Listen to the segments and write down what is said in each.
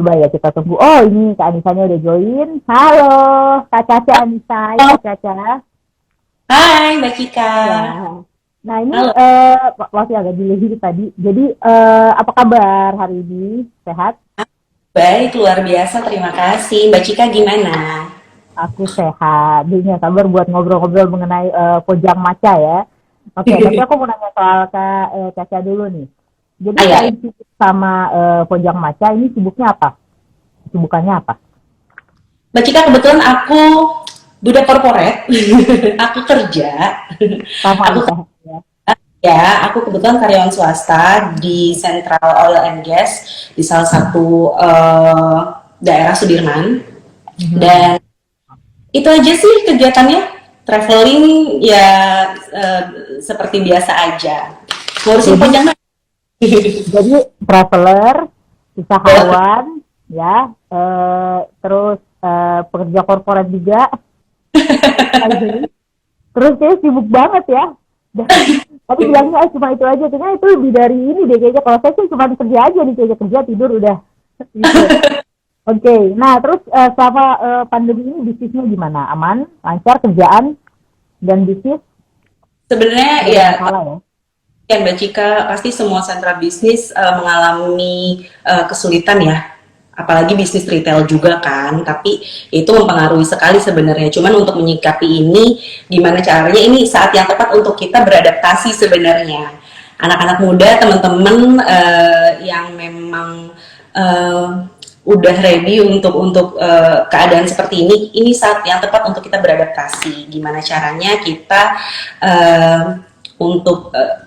Coba ya kita tunggu. Oh ini Kak Anisanya udah join. Halo Kak Caca Anissa, hai Oh, Kak Caca. hai Mbak Cika. Ya. Nah ini Halo. masih agak delay tadi. Jadi apa kabar hari ini? Sehat? Baik, luar biasa. Terima kasih. Mbak Cika gimana? Aku sehat. Ini sabar buat ngobrol-ngobrol mengenai Pojang Maca ya. Oke, tapi aku mau nanya soal Kak Caca dulu nih. Jadi Ah ya, selain sibuk sama Pojang Maca, ini sibuknya apa? Sibukannya apa? Mbak Cika kebetulan aku duda corporate. Aku kerja. Sama Aku kita ya. aku kebetulan karyawan swasta di Central Oil and Gas di salah satu daerah Sudirman. Mhm. Dan itu aja sih kegiatannya. Traveling ya eh, seperti biasa aja. Ngurusin Jadi pajak. jadi traveler, usahawan, ya, terus pekerja korporat juga, advisory. Terus kayak sibuk banget ya. Dan tadi bilangnya cuma itu aja, ternyata itu lebih dari ini deh kayaknya. Kalau saya sih cuma kerja aja nih, kayaknya kerja tidur udah gitu. Oke, nah terus selama pandemi ini bisnisnya gimana? Aman, lancar kerjaan dan bisnis? Sebenarnya Gak ada ya, masalah ya? ya Mbak Cika, pasti semua sentra bisnis mengalami kesulitan ya, apalagi bisnis retail juga kan, tapi itu mempengaruhi sekali sebenarnya. Cuman untuk menyikapi ini, gimana caranya, ini saat yang tepat untuk kita beradaptasi sebenarnya. Anak-anak muda, teman-teman yang memang eh, udah ready untuk keadaan seperti ini saat yang tepat untuk kita beradaptasi. Gimana caranya kita eh,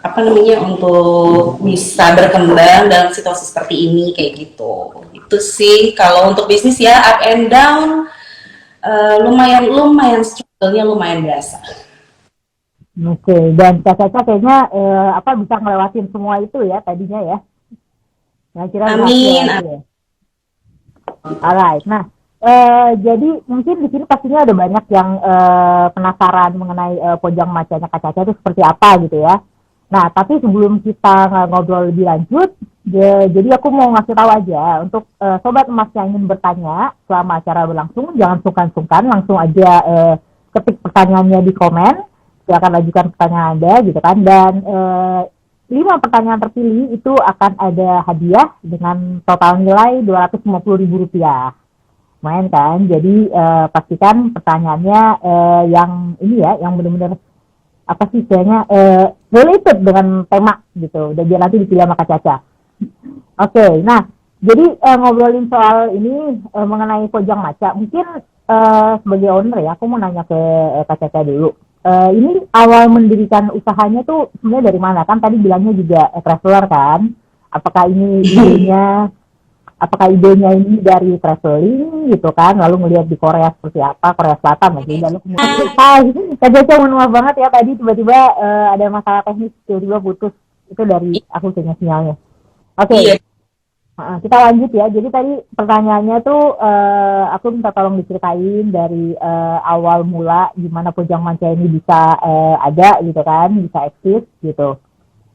apa namanya, untuk bisa berkembang dalam situasi seperti ini kayak gitu. Itu sih kalau untuk bisnis ya, up and down, lumayan lumayan struggle-nya lumayan berasa. Oke, dan Kak Caca kayaknya apa bisa ngelewatin semua itu ya tadinya ya. Nah, kira berhasil Amin. lagi ya. Alright. Nah, jadi mungkin di sini pastinya ada banyak yang penasaran mengenai Pojang Macanya Kak Caca itu seperti apa gitu ya. Nah, tapi sebelum kita ngobrol lebih lanjut, jadi aku mau ngasih tahu aja untuk sobat emas yang ingin bertanya selama acara berlangsung, jangan sungkan-sungkan, langsung aja ketik pertanyaannya di komen, silakan ajukan pertanyaan Anda gitu kan, dan 5 pertanyaan terpilih itu akan ada hadiah dengan total nilai Rp250.000. Main kan, jadi pastikan pertanyaannya yang ini ya, yang benar-benar apa sih kayaknya related dengan tema gitu. Udah biar nanti dipilih sama Kak Caca. Oke, nah jadi ngobrolin soal ini mengenai Pojang Maca, mungkin sebagai owner ya, aku mau nanya ke Kak Caca dulu. Ini awal mendirikan usahanya tuh sebenarnya dari mana? Kan tadi bilangnya juga traveler kan? Apakah ini idenya apakah idenya ini dari traveling gitu kan, lalu ngelihat di Korea seperti apa, Korea Selatan lagi, lalu kemudian hai Kak Caca, mohon maaf banget ya tadi tiba-tiba ada masalah teknis, tiba-tiba putus, itu dari aku kayaknya sinyalnya. Oke, Iya. kita lanjut ya. Jadi tadi pertanyaannya tuh aku minta tolong diceritain dari awal mula gimana Pojang Manca ini bisa ada gitu kan, bisa eksis gitu.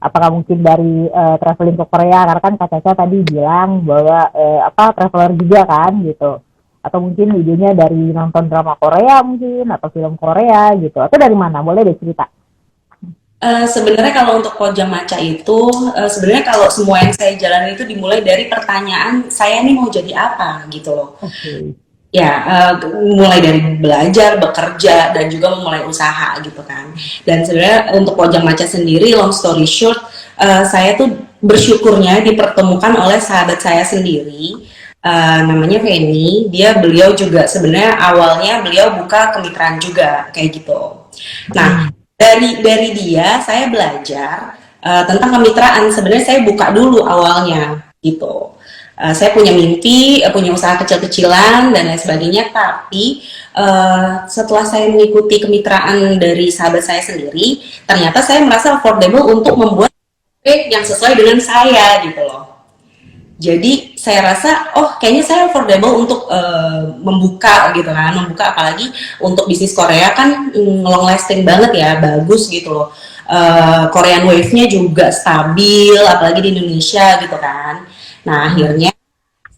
Apakah mungkin dari traveling ke Korea, karena kan Kak Caca tadi bilang bahwa apa traveler juga kan gitu. Atau mungkin idenya dari nonton drama Korea mungkin atau film Korea gitu. Atau dari mana? Boleh deh cerita. Sebenarnya kalau untuk pojang maca itu, sebenarnya kalau semua yang saya jalani itu dimulai dari pertanyaan saya nih mau jadi apa gitu loh. Oke. Okay. Ya, mulai dari belajar, bekerja, dan juga memulai usaha gitu kan. Dan sebenarnya untuk pojang maca sendiri, long story short, saya tuh bersyukurnya dipertemukan oleh sahabat saya sendiri, namanya Feni. Beliau juga sebenarnya awalnya beliau buka kemitraan juga kayak gitu. Nah, Hmm. dari dia saya belajar tentang kemitraan. Sebenarnya saya buka dulu awalnya gitu. Saya punya mimpi, punya usaha kecil-kecilan dan lain sebagainya. Tapi setelah saya mengikuti kemitraan dari sahabat saya sendiri, ternyata saya merasa affordable untuk membuat yang sesuai dengan saya gitu loh. Jadi saya rasa, oh kayaknya saya affordable untuk membuka gitu kan, membuka apalagi untuk bisnis Korea kan long lasting banget ya, bagus gitu loh. Korean wave-nya juga stabil, apalagi di Indonesia gitu kan. Nah Hmm. akhirnya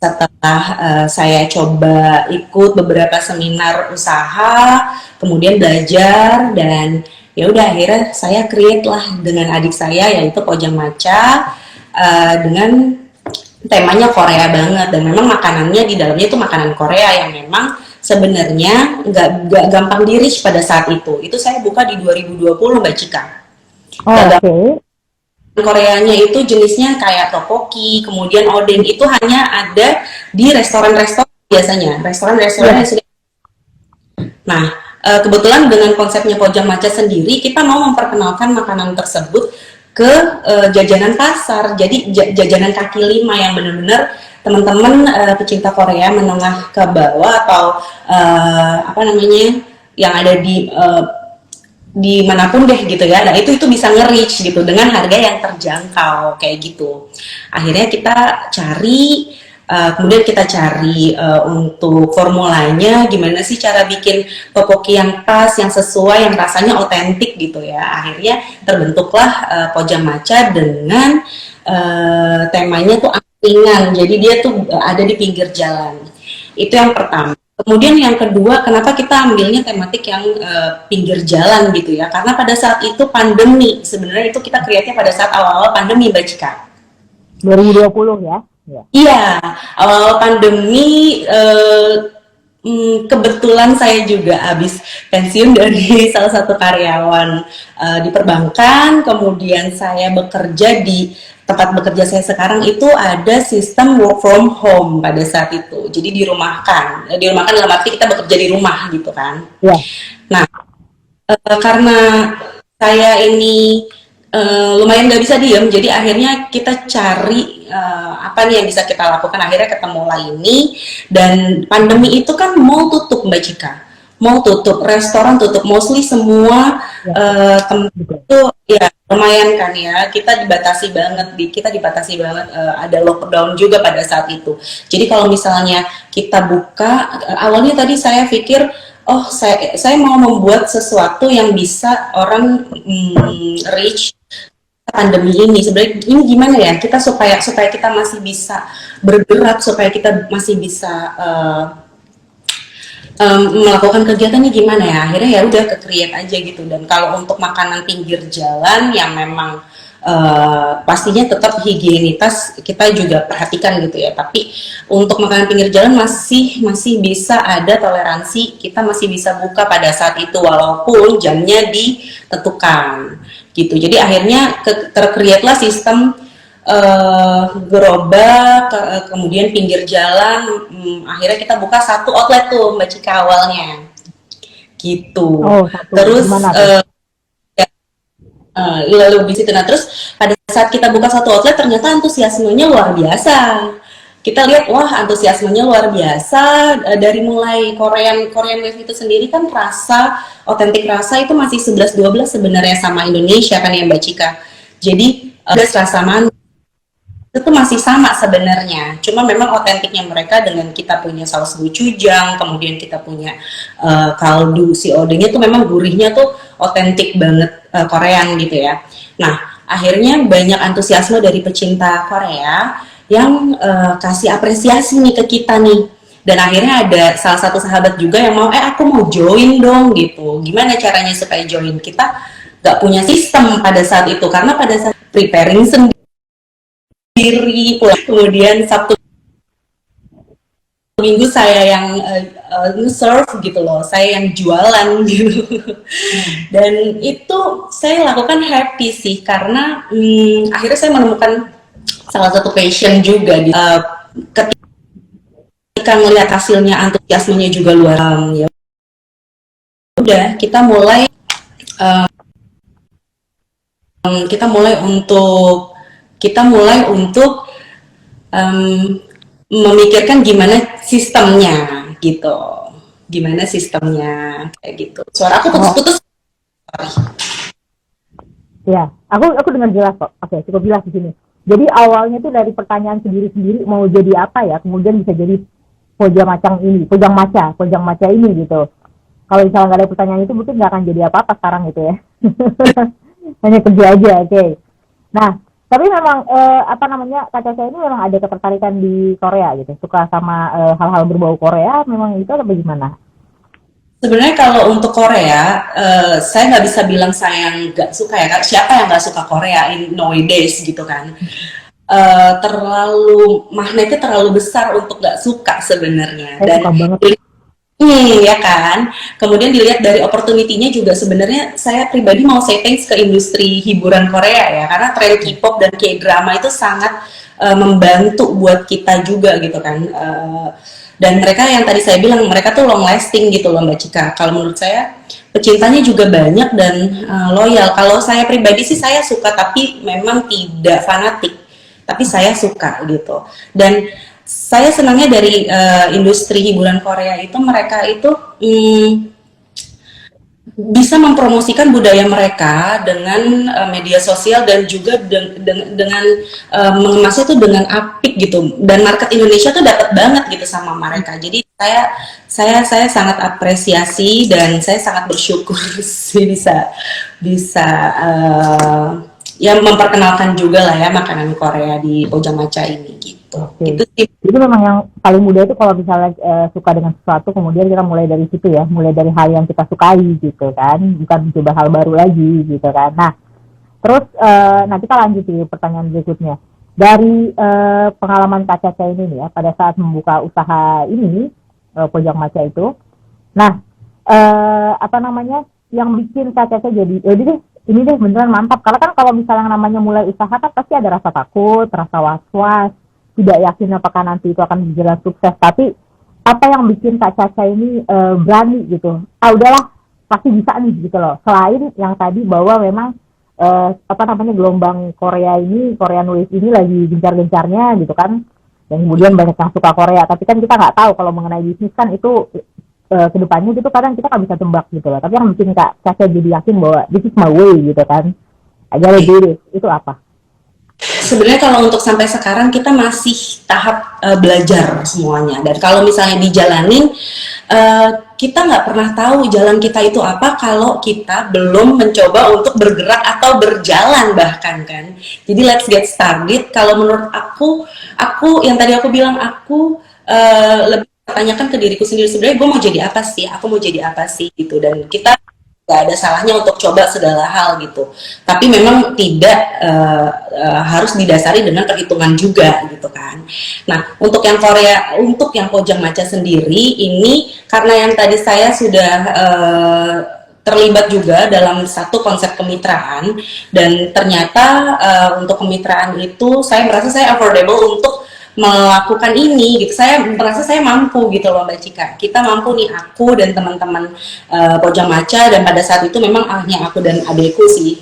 setelah saya coba ikut beberapa seminar usaha, kemudian belajar dan ya udah akhirnya saya create lah dengan adik saya yaitu Pojang Maca dengan temanya Korea banget dan memang makanannya di dalamnya itu makanan Korea yang memang sebenarnya nggak gampang di reach pada saat itu. Itu saya buka di 2020 Mbak Cika. Oh, Gak oke. Koreanya itu jenisnya kayak tteokbokki, kemudian oden itu hanya ada di restoran-restoran biasanya, restoran-restoran Iya. yang sudah. Nah, kebetulan dengan konsepnya Pojang Maca sendiri, kita mau memperkenalkan makanan tersebut ke jajanan pasar. Jadi jajanan kaki lima yang benar-benar teman-teman pecinta Korea menengah ke bawah atau apa namanya yang ada di manapun deh gitu ya. Nah itu bisa nge-reach gitu dengan harga yang terjangkau kayak gitu. Akhirnya kita cari, kemudian kita cari untuk formulanya gimana sih cara bikin topoki yang pas, yang sesuai, yang rasanya otentik gitu ya. Akhirnya terbentuklah Pojang Maca dengan temanya tuh angkringan. Jadi dia tuh ada di pinggir jalan. Itu yang pertama. Kemudian yang kedua, kenapa kita ambilnya tematik yang pinggir jalan gitu ya? Karena pada saat itu pandemi, sebenarnya itu kita create-nya pada saat awal-awal pandemi, Mbak Cika. 2020 ya. Iya. Iya, awal pandemi kebetulan saya juga habis pensiun dari salah satu karyawan di perbankan, kemudian saya bekerja di tempat bekerja saya sekarang itu ada sistem work from home pada saat itu. Jadi dirumahkan dalam arti kita bekerja di rumah gitu kan. Iya. Nah, karena saya ini lumayan nggak bisa diem, jadi akhirnya kita cari apa nih yang bisa kita lakukan. Akhirnya ketemu lah ini, dan pandemi itu kan mall tutup Mbak Cika, mall tutup, restoran tutup, mostly semua Iya. tempat Betul. itu ya lumayan kan ya, kita dibatasi banget, ada lockdown juga pada saat itu. Jadi kalau misalnya kita buka, awalnya tadi saya pikir oh saya mau membuat sesuatu yang bisa orang reach pandemi ini. Sebenarnya ini gimana ya kita supaya kita masih bisa bergerak, supaya kita masih bisa melakukan kegiatannya gimana ya, akhirnya ya udah ke create aja gitu. Dan kalau untuk makanan pinggir jalan yang memang pastinya tetap higienitas kita juga perhatikan gitu ya, tapi untuk makanan pinggir jalan masih bisa ada toleransi, kita masih bisa buka pada saat itu walaupun jamnya ditentukan gitu. Jadi akhirnya tercreate lah sistem gerobak, kemudian pinggir jalan. Akhirnya kita buka satu outlet tuh Mbak Cika awalnya gitu. Oh, satu. Terus Gimana tuh? lalu di situ, nah terus pada saat kita buka satu outlet ternyata antusiasmenya luar biasa. Kita lihat wah antusiasmenya luar biasa, dari mulai Korean Wave itu sendiri kan rasa otentik, rasa itu masih 11-12 sebenarnya sama Indonesia kan ya Mbak Cika. Jadi rasa manis itu masih sama sebenarnya, cuma memang otentiknya mereka dengan kita punya saus gochujang, kemudian kita punya kaldu si odenya tuh memang gurihnya tuh otentik banget Korean gitu ya. Nah akhirnya banyak antusiasme dari pecinta Korea yang kasih apresiasi nih ke kita nih, dan akhirnya ada salah satu sahabat juga yang mau aku mau join dong gitu. Gimana caranya supaya join? Kita nggak punya sistem pada saat itu karena pada saat preparing sendiri, kemudian Sabtu Minggu saya yang nge-serve gitu loh, saya yang jualan gitu. Dan itu saya lakukan happy sih karena akhirnya saya menemukan salah satu passion juga di ketika melihat hasilnya, antusiasmenya juga luar ya udah kita mulai untuk memikirkan gimana sistemnya gitu, kayak gitu. Suara aku putus-putus. Ya, aku dengar jelas kok. Oke, cukup jelas di sini. Jadi awalnya tuh dari pertanyaan sendiri-sendiri mau jadi apa ya, kemudian bisa jadi pojang maca ini gitu. Kalau misalnya nggak ada pertanyaan itu mungkin nggak akan jadi apa-apa sekarang gitu ya. Hanya kerja aja, oke. Nah, Tapi memang apa namanya Kak Caca ini memang ada ketertarikan di Korea gitu, suka sama hal-hal berbau Korea, memang itu atau bagaimana? Sebenarnya kalau untuk Korea, saya nggak bisa bilang saya nggak suka ya, Kak. Siapa yang nggak suka Korea in nowadays gitu kan? Terlalu magnetnya terlalu besar untuk nggak suka sebenarnya. Saya Dan suka banget. ya kan. Kemudian dilihat dari opportunity-nya juga sebenarnya saya pribadi mau say thanks ke industri hiburan Korea ya, karena tren K-pop dan K-drama itu sangat membantu buat kita juga gitu kan. Dan mereka yang tadi saya bilang mereka tuh long lasting gitu loh Mbak Cika. Kalau menurut saya pecintanya juga banyak dan loyal. Kalau saya pribadi sih saya suka tapi memang tidak fanatik. Tapi saya suka gitu. Dan saya senangnya dari industri hiburan Korea itu mereka itu bisa mempromosikan budaya mereka dengan media sosial dan juga dengan mengemasnya itu dengan apik gitu, dan market Indonesia tuh dapat banget gitu sama mereka. Jadi saya sangat apresiasi dan saya sangat bersyukur sih bisa ya memperkenalkan juga lah ya makanan Korea di Pojamacha ini gitu. Oke. Itu sih. Jadi memang yang paling mudah itu kalau misalnya suka dengan sesuatu, kemudian kita mulai dari situ ya, mulai dari hal yang kita sukai gitu kan, bukan mencoba hal baru lagi gitu kan. Nah, terus nah kita lanjut di pertanyaan berikutnya. Dari pengalaman Kak Caca ini nih ya, pada saat membuka usaha ini, Pojok Maca itu, nah apa namanya, yang bikin Kak Caca jadi, ya udah deh, ini deh beneran mantap. Karena kan kalau misalnya yang namanya mulai usaha kan pasti ada rasa takut, rasa was-was, tidak yakin apakah nanti itu akan berjalan sukses. Tapi apa yang bikin Kak Caca ini berani gitu? Ah udahlah, pasti bisa nih gitu loh. Selain yang tadi bahwa memang apa namanya gelombang Korea ini, Korean Wave ini lagi gencar-gencarnya gitu kan. Dan kemudian banyak yang suka Korea. Tapi kan kita nggak tahu kalau mengenai bisnis kan itu kedepannya gitu kadang kita nggak bisa tembak gitu loh. Tapi yang bikin Kak Caca jadi yakin bahwa this is my way gitu kan. Aja diri itu apa? Sebenarnya kalau untuk sampai sekarang kita masih tahap belajar semuanya. Dan kalau misalnya dijalanin, kita nggak pernah tahu jalan kita itu apa kalau kita belum mencoba untuk bergerak atau berjalan bahkan kan. Jadi let's get started. Kalau menurut aku yang tadi aku bilang aku lebih pertanyakan ke diriku sendiri, sebenarnya gue mau jadi apa sih? Aku mau jadi apa sih gitu. Dan kita nggak ada salahnya untuk coba segala hal gitu, tapi memang tidak harus didasari dengan perhitungan juga gitu kan. Nah untuk yang Korea, untuk yang Pojang Maca sendiri ini karena yang tadi saya sudah terlibat juga dalam satu konsep kemitraan, dan ternyata untuk kemitraan itu saya merasa saya affordable untuk melakukan ini gitu. Saya merasa saya mampu gitu loh Mbak Cika. Kita mampu nih, aku dan teman-teman Pojang Maca, dan pada saat itu memang hanya aku dan adekku sih,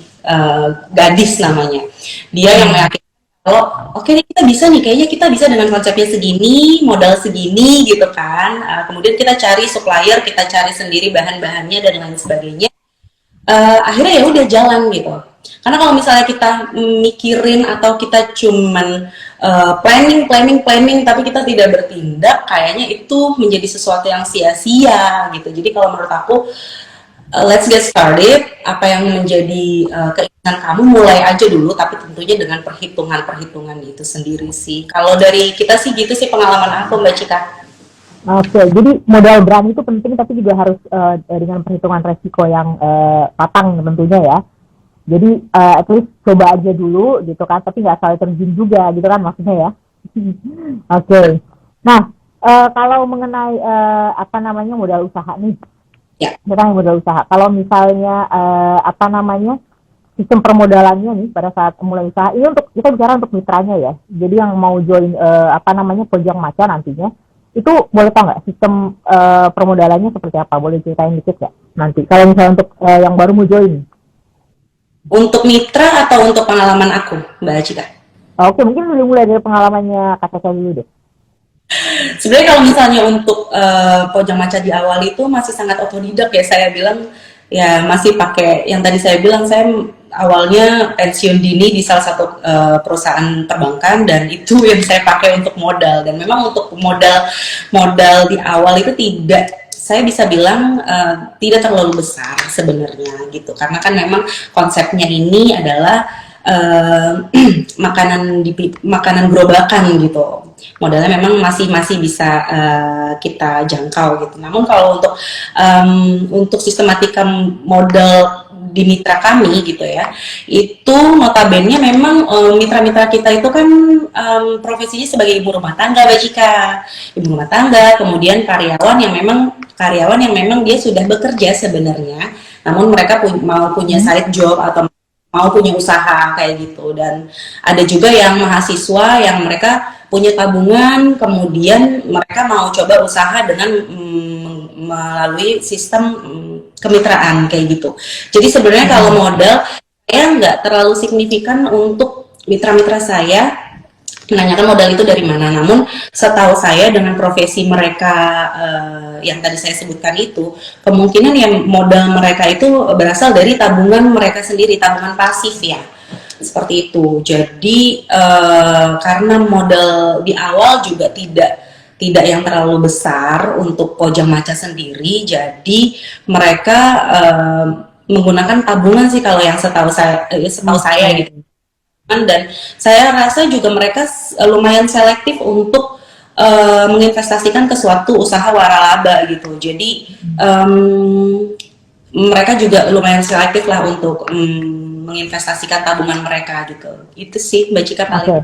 gadis namanya. Dia yang meyakinkan kalau oke nih kita bisa nih, kayaknya kita bisa dengan konsepnya segini, modal segini gitu kan. Kemudian kita cari supplier, kita cari sendiri bahan-bahannya dan lain sebagainya. Akhirnya ya udah jalan gitu. Karena kalau misalnya kita mikirin atau kita cuman planning tapi kita tidak bertindak, kayaknya itu menjadi sesuatu yang sia-sia gitu. Jadi kalau menurut aku let's get started. Apa yang menjadi keinginan kamu, mulai aja dulu, tapi tentunya dengan perhitungan-perhitungan itu sendiri sih. Kalau dari kita sih gitu sih pengalaman aku Mbak Cika. Oke, jadi modal berani itu penting, tapi juga harus dengan perhitungan resiko yang matang tentunya ya. Jadi at least coba aja dulu gitu kan, tapi nggak salah terjun juga gitu kan maksudnya ya. Oke. Nah, kalau mengenai apa namanya modal usaha nih, Ya. tentang modal usaha. Kalau misalnya apa namanya sistem permodalannya nih pada saat mulai usaha, ini untuk kita bicara untuk mitranya ya. Jadi yang mau join apa namanya Pojang Maca nantinya, itu boleh tau nggak sistem permodalannya seperti apa? Boleh ceritain dikit nggak nanti? Kalau misalnya untuk yang baru mau join. Untuk mitra atau untuk pengalaman aku, Mbak Cika? Oke, mungkin mulai dari pengalamannya Kak Caca dulu deh. Sebenarnya kalau misalnya untuk Pojang Maca di awal itu masih sangat otodidak ya, saya bilang ya masih pakai yang tadi saya bilang, saya awalnya pensiun dini di salah satu perusahaan perbankan, dan itu yang saya pakai untuk modal. Dan memang untuk modal di awal itu tidak, saya bisa bilang tidak terlalu besar sebenarnya gitu, karena kan memang konsepnya ini adalah eh, makanan gerobakan gitu. Modalnya memang masih masih bisa kita jangkau gitu. Namun kalau untuk sistematika modal di mitra kami gitu ya, itu notabene memang mitra-mitra kita itu kan profesinya sebagai ibu rumah tangga, Mbak Cika. Ibu rumah tangga, kemudian karyawan yang memang dia sudah bekerja sebenarnya, namun mereka mau punya side job atau mau punya usaha kayak gitu. Dan ada juga yang mahasiswa yang mereka punya tabungan, kemudian mereka mau coba usaha dengan melalui sistem kemitraan kayak gitu. Jadi sebenarnya kalau modal saya nggak terlalu signifikan untuk mitra-mitra saya menanyakan modal itu dari mana. Namun setahu saya dengan profesi mereka yang tadi saya sebutkan itu, kemungkinan yang modal mereka itu berasal dari tabungan mereka sendiri, tabungan pasif ya. Seperti itu. Jadi karena modal di awal juga tidak yang terlalu besar untuk Pojang Maca sendiri, jadi mereka menggunakan tabungan sih kalau yang setahu saya gitu. Dan saya rasa juga mereka lumayan selektif untuk menginvestasikan ke suatu usaha waralaba gitu. Jadi mereka juga lumayan selektif lah untuk menginvestasikan tabungan mereka gitu. Itu sih Mbak Cika paling.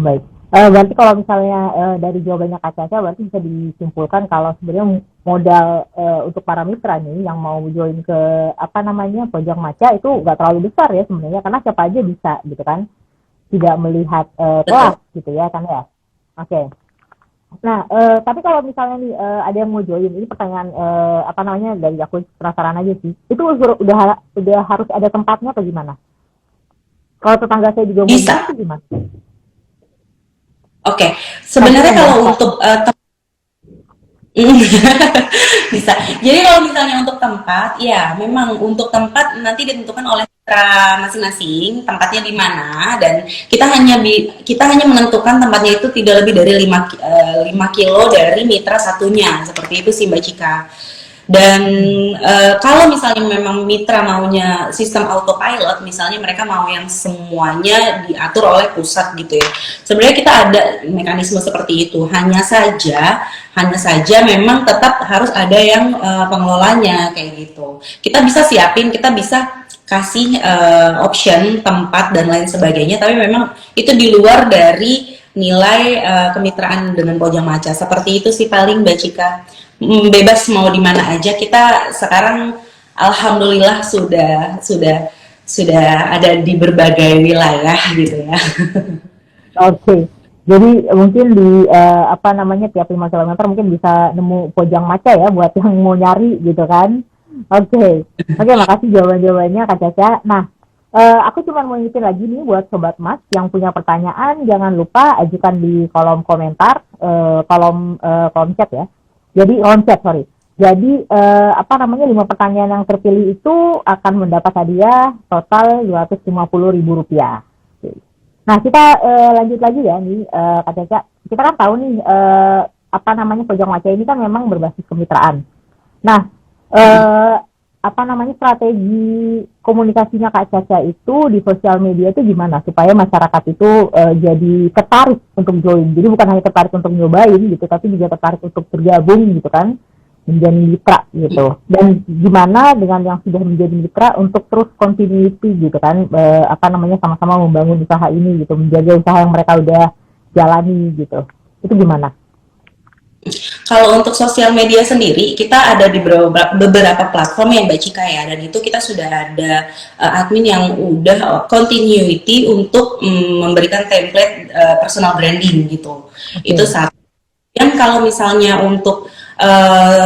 Baik. Berarti kalau misalnya dari jawabannya Kak Caca, berarti bisa disimpulkan kalau sebenarnya modal untuk para mitra nih yang mau join ke Pojang Maca itu nggak terlalu besar ya sebenarnya, karena siapa aja bisa gitu kan, tidak melihat kelas gitu ya kan ya. Oke. Nah, tapi kalau misalnya nih ada yang mau join, ini pertanyaan dari aku penasaran aja sih. Itu udah harus ada tempatnya atau gimana? Kalau tetangga saya juga mau Bisa. join, gimana? Oke, sebenarnya kalau untuk bisa. Jadi kalau misalnya untuk tempat, ya memang untuk tempat nanti ditentukan oleh mitra masing-masing tempatnya di mana, dan kita hanya menentukan tempatnya itu tidak lebih dari 5 kilo dari mitra satunya, seperti itu sih Mbak Cika. Dan kalau misalnya memang mitra maunya sistem autopilot, misalnya mereka mau yang semuanya diatur oleh pusat gitu ya, sebenarnya kita ada mekanisme seperti itu. Hanya saja memang tetap harus ada yang pengelolanya kayak gitu. Kita bisa siapin, kita bisa kasih option tempat dan lain sebagainya, tapi memang itu di luar dari nilai kemitraan dengan Pojang Maca. Seperti itu sih paling Mbak Cika. Bebas mau di mana aja. Kita sekarang alhamdulillah sudah ada di berbagai wilayah gitu ya. Oke. Jadi mungkin di tiap 5 kilometer mungkin bisa nemu Pojang Maca ya buat yang mau nyari gitu kan. Oke. Makasih jawaban-jawabannya Kak Caca. Nah, aku cuma mau ingetin lagi nih buat Sobat Mas yang punya pertanyaan, jangan lupa ajukan di kolom komentar, kolom chat ya. Jadi sorry. Jadi 5 pertanyaan yang terpilih itu akan mendapat hadiah total Rp250.000. Nah, kita lanjut lagi ya nih Kak Caca. Kita kan tahu nih Pojang Maca ini kan memang berbasis kemitraan. Nah, strategi komunikasinya Kak Caca itu di sosial media itu gimana supaya masyarakat itu jadi tertarik untuk join. Jadi bukan hanya tertarik untuk nyobain gitu, tapi juga tertarik untuk bergabung gitu kan, menjadi mitra gitu. Dan gimana dengan yang sudah menjadi mitra untuk terus continuity gitu kan, sama-sama membangun usaha ini gitu, menjaga usaha yang mereka udah jalani gitu. Itu gimana? Kalau untuk sosial media sendiri, kita ada di beberapa platform yang Mbak Cika ya, dan itu kita sudah ada admin yang udah continuity untuk memberikan template personal branding gitu. Okay. Itu satu. Dan kalau misalnya untuk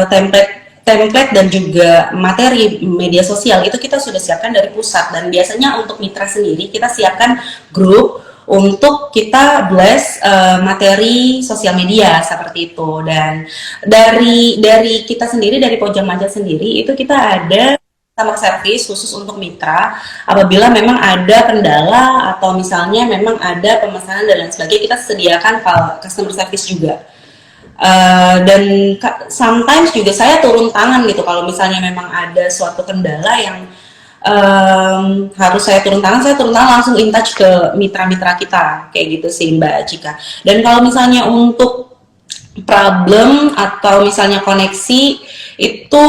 template dan juga materi media sosial itu kita sudah siapkan dari pusat, dan biasanya untuk mitra sendiri kita siapkan grup untuk kita blast materi sosial media seperti itu. Dan dari kita sendiri, dari Pojang Maca sendiri itu kita ada customer service khusus untuk mitra. Apabila memang ada kendala atau misalnya memang ada pemesanan dan lain sebagainya, kita sediakan customer service juga. Dan sometimes juga saya turun tangan gitu kalau misalnya memang ada suatu kendala yang harus saya turun tangan langsung in touch ke mitra-mitra kita kayak gitu sih Mbak Cika. Dan kalau misalnya untuk problem atau misalnya koneksi itu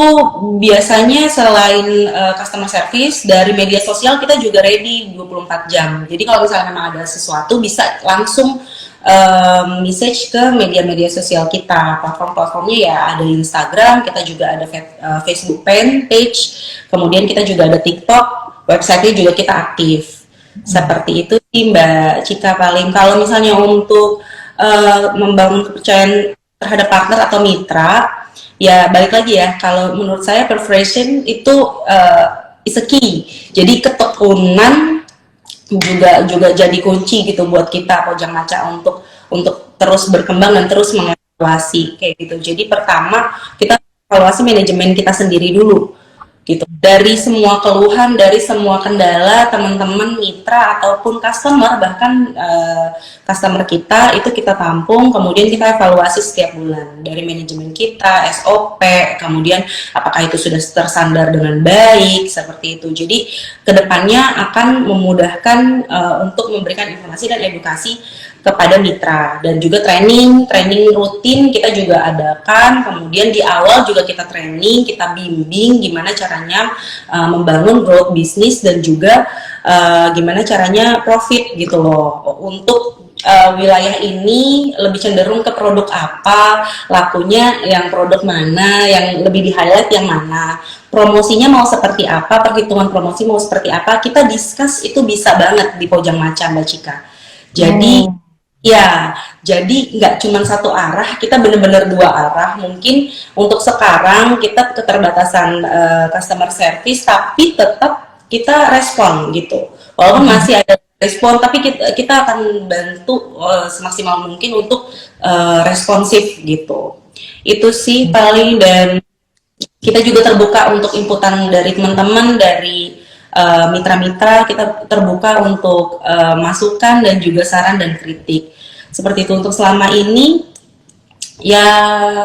biasanya selain customer service dari media sosial kita juga ready 24 jam. Jadi kalau misalnya memang ada sesuatu bisa langsung message ke media-media sosial kita. Platform-platformnya ya ada Instagram, kita juga ada Facebook fan page, kemudian kita juga ada TikTok, website-nya juga kita aktif. Seperti itu sih Mbak Cika paling. Kalau misalnya untuk membangun kepercayaan terhadap partner atau mitra, ya balik lagi ya, kalau menurut saya persuasion itu is a key. Jadi ketekunan juga jadi kunci gitu buat kita Pojang Maca untuk terus berkembang dan terus mengevaluasi kayak gitu. Jadi pertama kita evaluasi manajemen kita sendiri dulu gitu. Dari semua keluhan, dari semua kendala teman-teman mitra ataupun customer, bahkan customer kita itu kita tampung, kemudian kita evaluasi setiap bulan dari manajemen kita, SOP, kemudian apakah itu sudah tersandar dengan baik seperti itu. Jadi kedepannya akan memudahkan untuk memberikan informasi dan edukasi kepada mitra, dan juga training rutin kita juga adakan. Kemudian di awal juga kita training, kita bimbing gimana caranya membangun growth bisnis dan juga gimana caranya profit gitu loh. Untuk wilayah ini lebih cenderung ke produk apa, lakunya yang produk mana, yang lebih di highlight yang mana, promosinya mau seperti apa, perhitungan promosi mau seperti apa, kita discuss itu bisa banget di Pojang Maca Mbak Cika. Jadi ya, jadi nggak cuma satu arah, kita benar-benar dua arah. Mungkin untuk sekarang kita keterbatasan customer service, tapi tetap kita respon gitu. Walaupun masih ada respon, tapi kita akan bantu semaksimal mungkin untuk responsif gitu. Itu sih paling, dan kita juga terbuka untuk inputan dari teman-teman, dari mitra-mitra, kita terbuka untuk masukan dan juga saran dan kritik. Seperti itu. Untuk selama ini, ya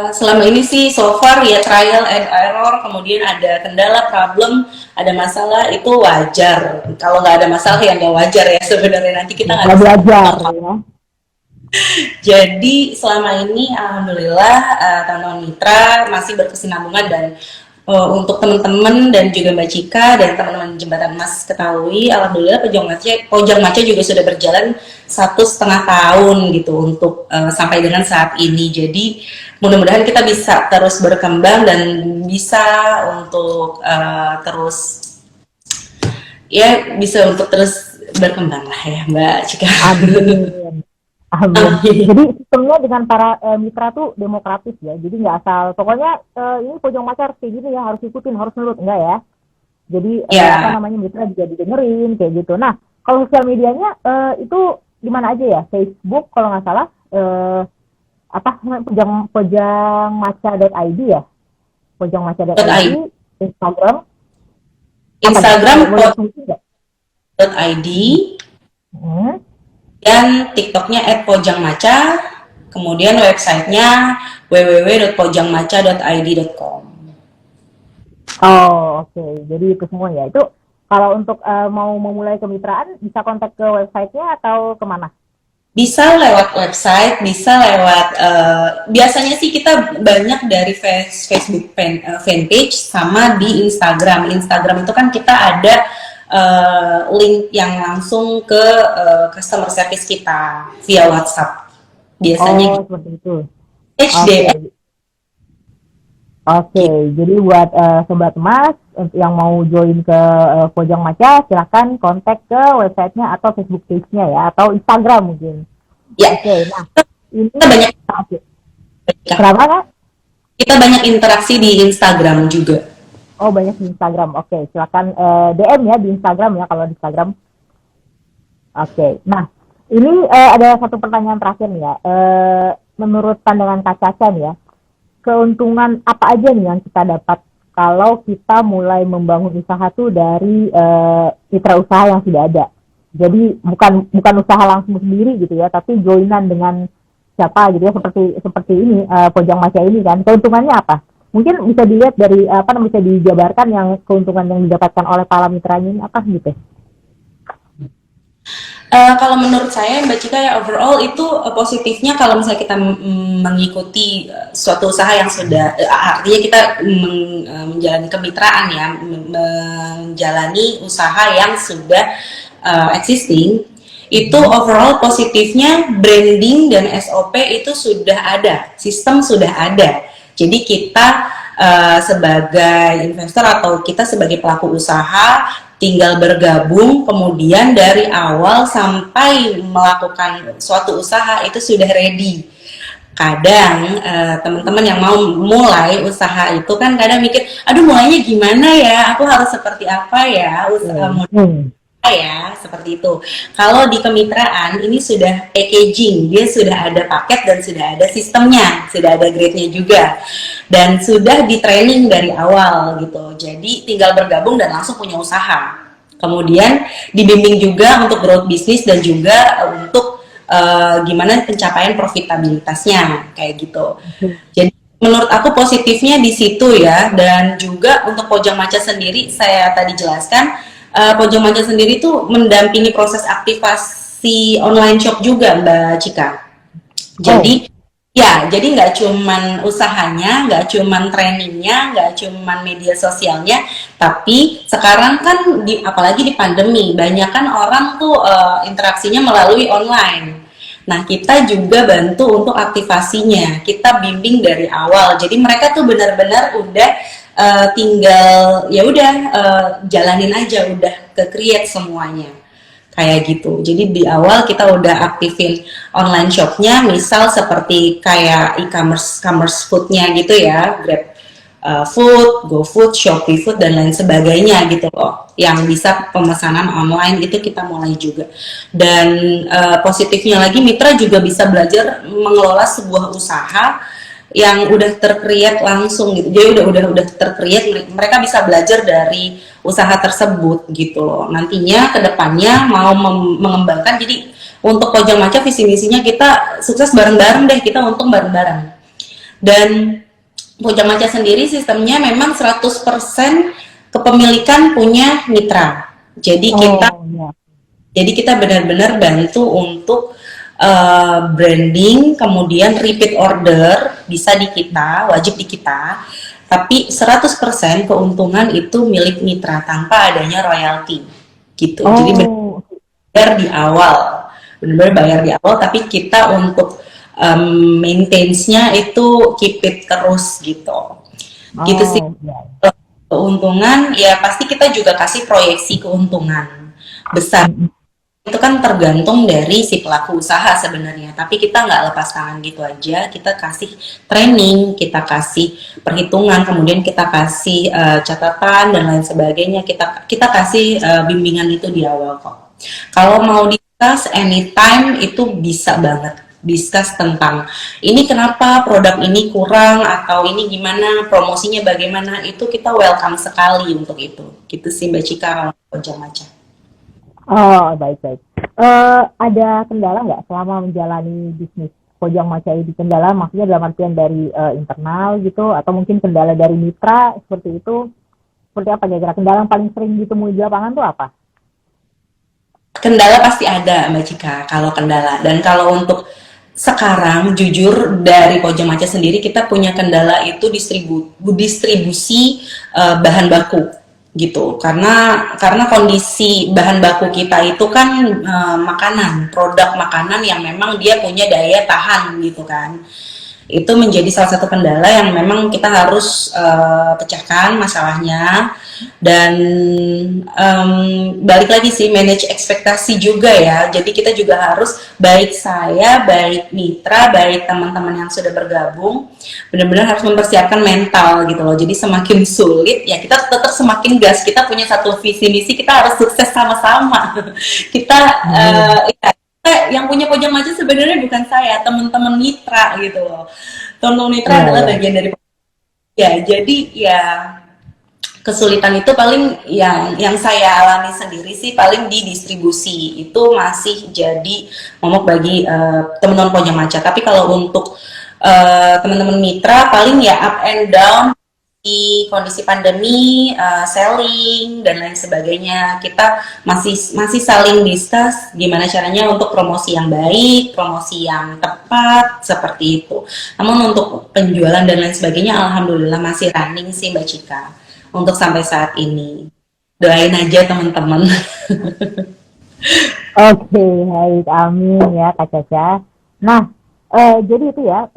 selama ini sih so far ya trial and error, kemudian ada kendala, problem, ada masalah, itu wajar. Kalau nggak ada masalah ya nggak wajar ya sebenarnya, nanti kita nggak belajar ya. Jadi selama ini alhamdulillah teman-teman mitra masih berkesinambungan, dan untuk teman-teman dan juga Mbak Cika dan teman-teman Jembatan Emas ketahui, alhamdulillah Pojang Maca juga sudah berjalan 1,5 tahun gitu untuk sampai dengan saat ini. Jadi mudah-mudahan kita bisa terus berkembang dan bisa untuk terus berkembang lah ya Mbak Cika. Amin. Jadi sistemnya dengan para mitra tuh demokratis ya. Jadi nggak asal pokoknya ini Pojang Maca harus kayak gini ya, harus ikutin, harus nurut, enggak ya. Jadi apa namanya, mitra juga didengerin kayak gitu. Nah, kalau sosial medianya itu di mana aja ya? Facebook kalau nggak salah pojangmaca.id ya. Pojangmaca.id, Instagram .id, dan TikToknya @pojangmaca, kemudian websitenya www.pojangmaca.id.com. Oh, oke. Jadi itu semua ya. Itu kalau untuk mau memulai kemitraan bisa kontak ke websitenya atau kemana? Bisa lewat website, bisa lewat biasanya sih kita banyak dari Facebook fanpage sama di Instagram. Instagram itu kan kita ada link yang langsung ke customer service kita via WhatsApp biasanya. Seperti itu. HDM. Oke, jadi buat Sobat Emas yang mau join ke Pojang Maca, silakan kontak ke websitenya atau Facebook page-nya ya, atau Instagram mungkin. Ya. Oke, nah ini kita banyak. Kenapa Kak? Kita banyak interaksi di Instagram juga. Oh, banyak di Instagram. Oke, silakan DM ya di Instagram ya, kalau di Instagram. Oke, nah ini ada satu pertanyaan terakhir nih ya. Menurut pandangan Kak Caca nih ya, keuntungan apa aja nih yang kita dapat kalau kita mulai membangun usaha tuh dari mitra usaha yang sudah ada? Jadi bukan usaha langsung sendiri gitu ya, tapi joinan dengan siapa gitu ya, seperti ini Pojang Maca ini kan. Keuntungannya apa? Mungkin bisa dilihat dari bisa dijabarkan yang keuntungan yang didapatkan oleh para mitranya ini apa gitu. Kalau menurut saya Mbak Cika ya overall itu positifnya kalau misalnya kita mengikuti suatu usaha yang sudah artinya kita menjalani kemitraan ya, menjalani usaha yang sudah existing, itu overall positifnya branding dan SOP itu sudah ada, sistem sudah ada. Jadi kita sebagai investor atau kita sebagai pelaku usaha tinggal bergabung, kemudian dari awal sampai melakukan suatu usaha itu sudah ready. Kadang teman-teman yang mau mulai usaha itu kan kadang mikir, aduh mulainya gimana ya, aku harus seperti apa ya, usaha ya, seperti itu. Kalau di kemitraan ini sudah packaging, dia sudah ada paket dan sudah ada sistemnya, sudah ada grade-nya juga, dan sudah di training dari awal gitu. Jadi tinggal bergabung dan langsung punya usaha. Kemudian dibimbing juga untuk growth bisnis dan juga untuk gimana pencapaian profitabilitasnya kayak gitu. Jadi menurut aku positifnya di situ ya, dan juga untuk Pojang Maca sendiri saya tadi jelaskan. Pojang Maca sendiri tuh mendampingi proses aktivasi online shop juga Mbak Cika. Jadi ya, jadi nggak cuman usahanya, nggak cuman trainingnya, nggak cuman media sosialnya, tapi sekarang kan apalagi di pandemi, banyak kan orang tuh interaksinya melalui online. Nah, kita juga bantu untuk aktivasinya, kita bimbing dari awal. Jadi mereka tuh benar-benar udah tinggal ya udah jalanin aja, udah ke create semuanya kayak gitu. Jadi di awal kita udah aktifin online shopnya, misal seperti kayak e-commerce foodnya gitu ya, Grab Food, GoFood, Shopee Food dan lain sebagainya gitu loh. Yang bisa pemesanan online itu kita mulai juga. Dan positifnya lagi mitra juga bisa belajar mengelola sebuah usaha yang udah terkreat langsung gitu. Jadi udah terkreat, mereka bisa belajar dari usaha tersebut gitu loh. Nantinya kedepannya mau mengembangkan, jadi untuk Pojang Maca visi misinya kita sukses bareng-bareng deh, kita untung bareng-bareng. Dan Pojang Maca sendiri sistemnya memang 100% kepemilikan punya mitra. Jadi kita benar-benar bantu untuk branding, kemudian repeat order bisa di kita, wajib di kita, tapi 100% keuntungan itu milik mitra tanpa adanya royalti gitu. Jadi bayar di awal, benar-benar bayar di awal, tapi kita untuk maintenance-nya itu keep it terus gitu. Gitu sih. Keuntungan ya pasti kita juga kasih proyeksi keuntungan besar. Itu kan tergantung dari si pelaku usaha sebenarnya, tapi kita nggak lepas tangan gitu aja, kita kasih training, kita kasih perhitungan, kemudian kita kasih catatan dan lain sebagainya, kita kasih bimbingan itu di awal kok. Kalau mau discuss anytime itu bisa banget, discuss tentang ini kenapa produk ini kurang atau ini gimana promosinya bagaimana, itu kita welcome sekali untuk itu. Gitu sih Mbak Cika kalau Pojang Maca. Oh, baik-baik. Ada kendala nggak selama menjalani bisnis Pojang Maca ini? Kendala maksudnya dalam artian dari internal gitu, atau mungkin kendala dari mitra seperti itu? Seperti apa kira-kira kendala yang paling sering ditemui di lapangan tuh apa? Kendala pasti ada Mbak Cika kalau kendala. Dan kalau untuk sekarang jujur dari Pojang Maca sendiri kita punya kendala itu distribusi bahan baku gitu, karena kondisi bahan baku kita itu kan makanan, produk makanan yang memang dia punya daya tahan gitu kan. Itu menjadi salah satu kendala yang memang kita harus pecahkan masalahnya. Dan balik lagi sih, manage ekspektasi juga ya. Jadi kita juga harus, baik saya, baik mitra, baik teman-teman yang sudah bergabung, benar-benar harus mempersiapkan mental gitu loh. Jadi semakin sulit ya kita tetap semakin gas, kita punya satu visi misi, kita harus sukses sama-sama. Kita yang punya Pojang Maca sebenarnya bukan saya, teman-teman mitra gitu loh. Teman-teman mitra adalah bagian dari ya. Jadi ya kesulitan itu paling yang saya alami sendiri sih paling di distribusi itu masih jadi momok bagi teman-teman Pojang Maca. Tapi kalau untuk teman-teman mitra paling ya up and down kondisi pandemi, selling dan lain sebagainya, kita masih saling discuss gimana caranya untuk promosi yang baik, promosi yang tepat seperti itu. Namun untuk penjualan dan lain sebagainya, alhamdulillah masih running sih Mbak Cika untuk sampai saat ini. Doain aja teman-teman. Oke, baik, amin ya Kak Caca. Nah, jadi itu ya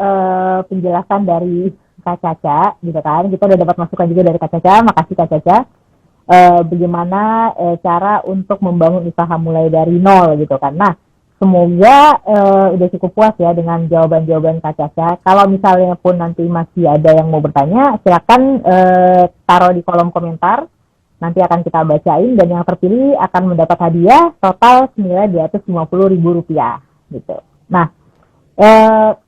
penjelasan dari Kak Caca, gitu kan. Kita udah dapat masukan juga dari Kak Caca, makasih Kak Caca. Bagaimana cara untuk membangun usaha mulai dari nol gitu kan. Nah, semoga udah cukup puas ya dengan jawaban-jawaban Kak Caca. Kalau misalnya pun nanti masih ada yang mau bertanya, silakan taruh di kolom komentar. Nanti akan kita bacain dan yang terpilih akan mendapat hadiah total senilai Rp250.000 gitu. Nah, eh,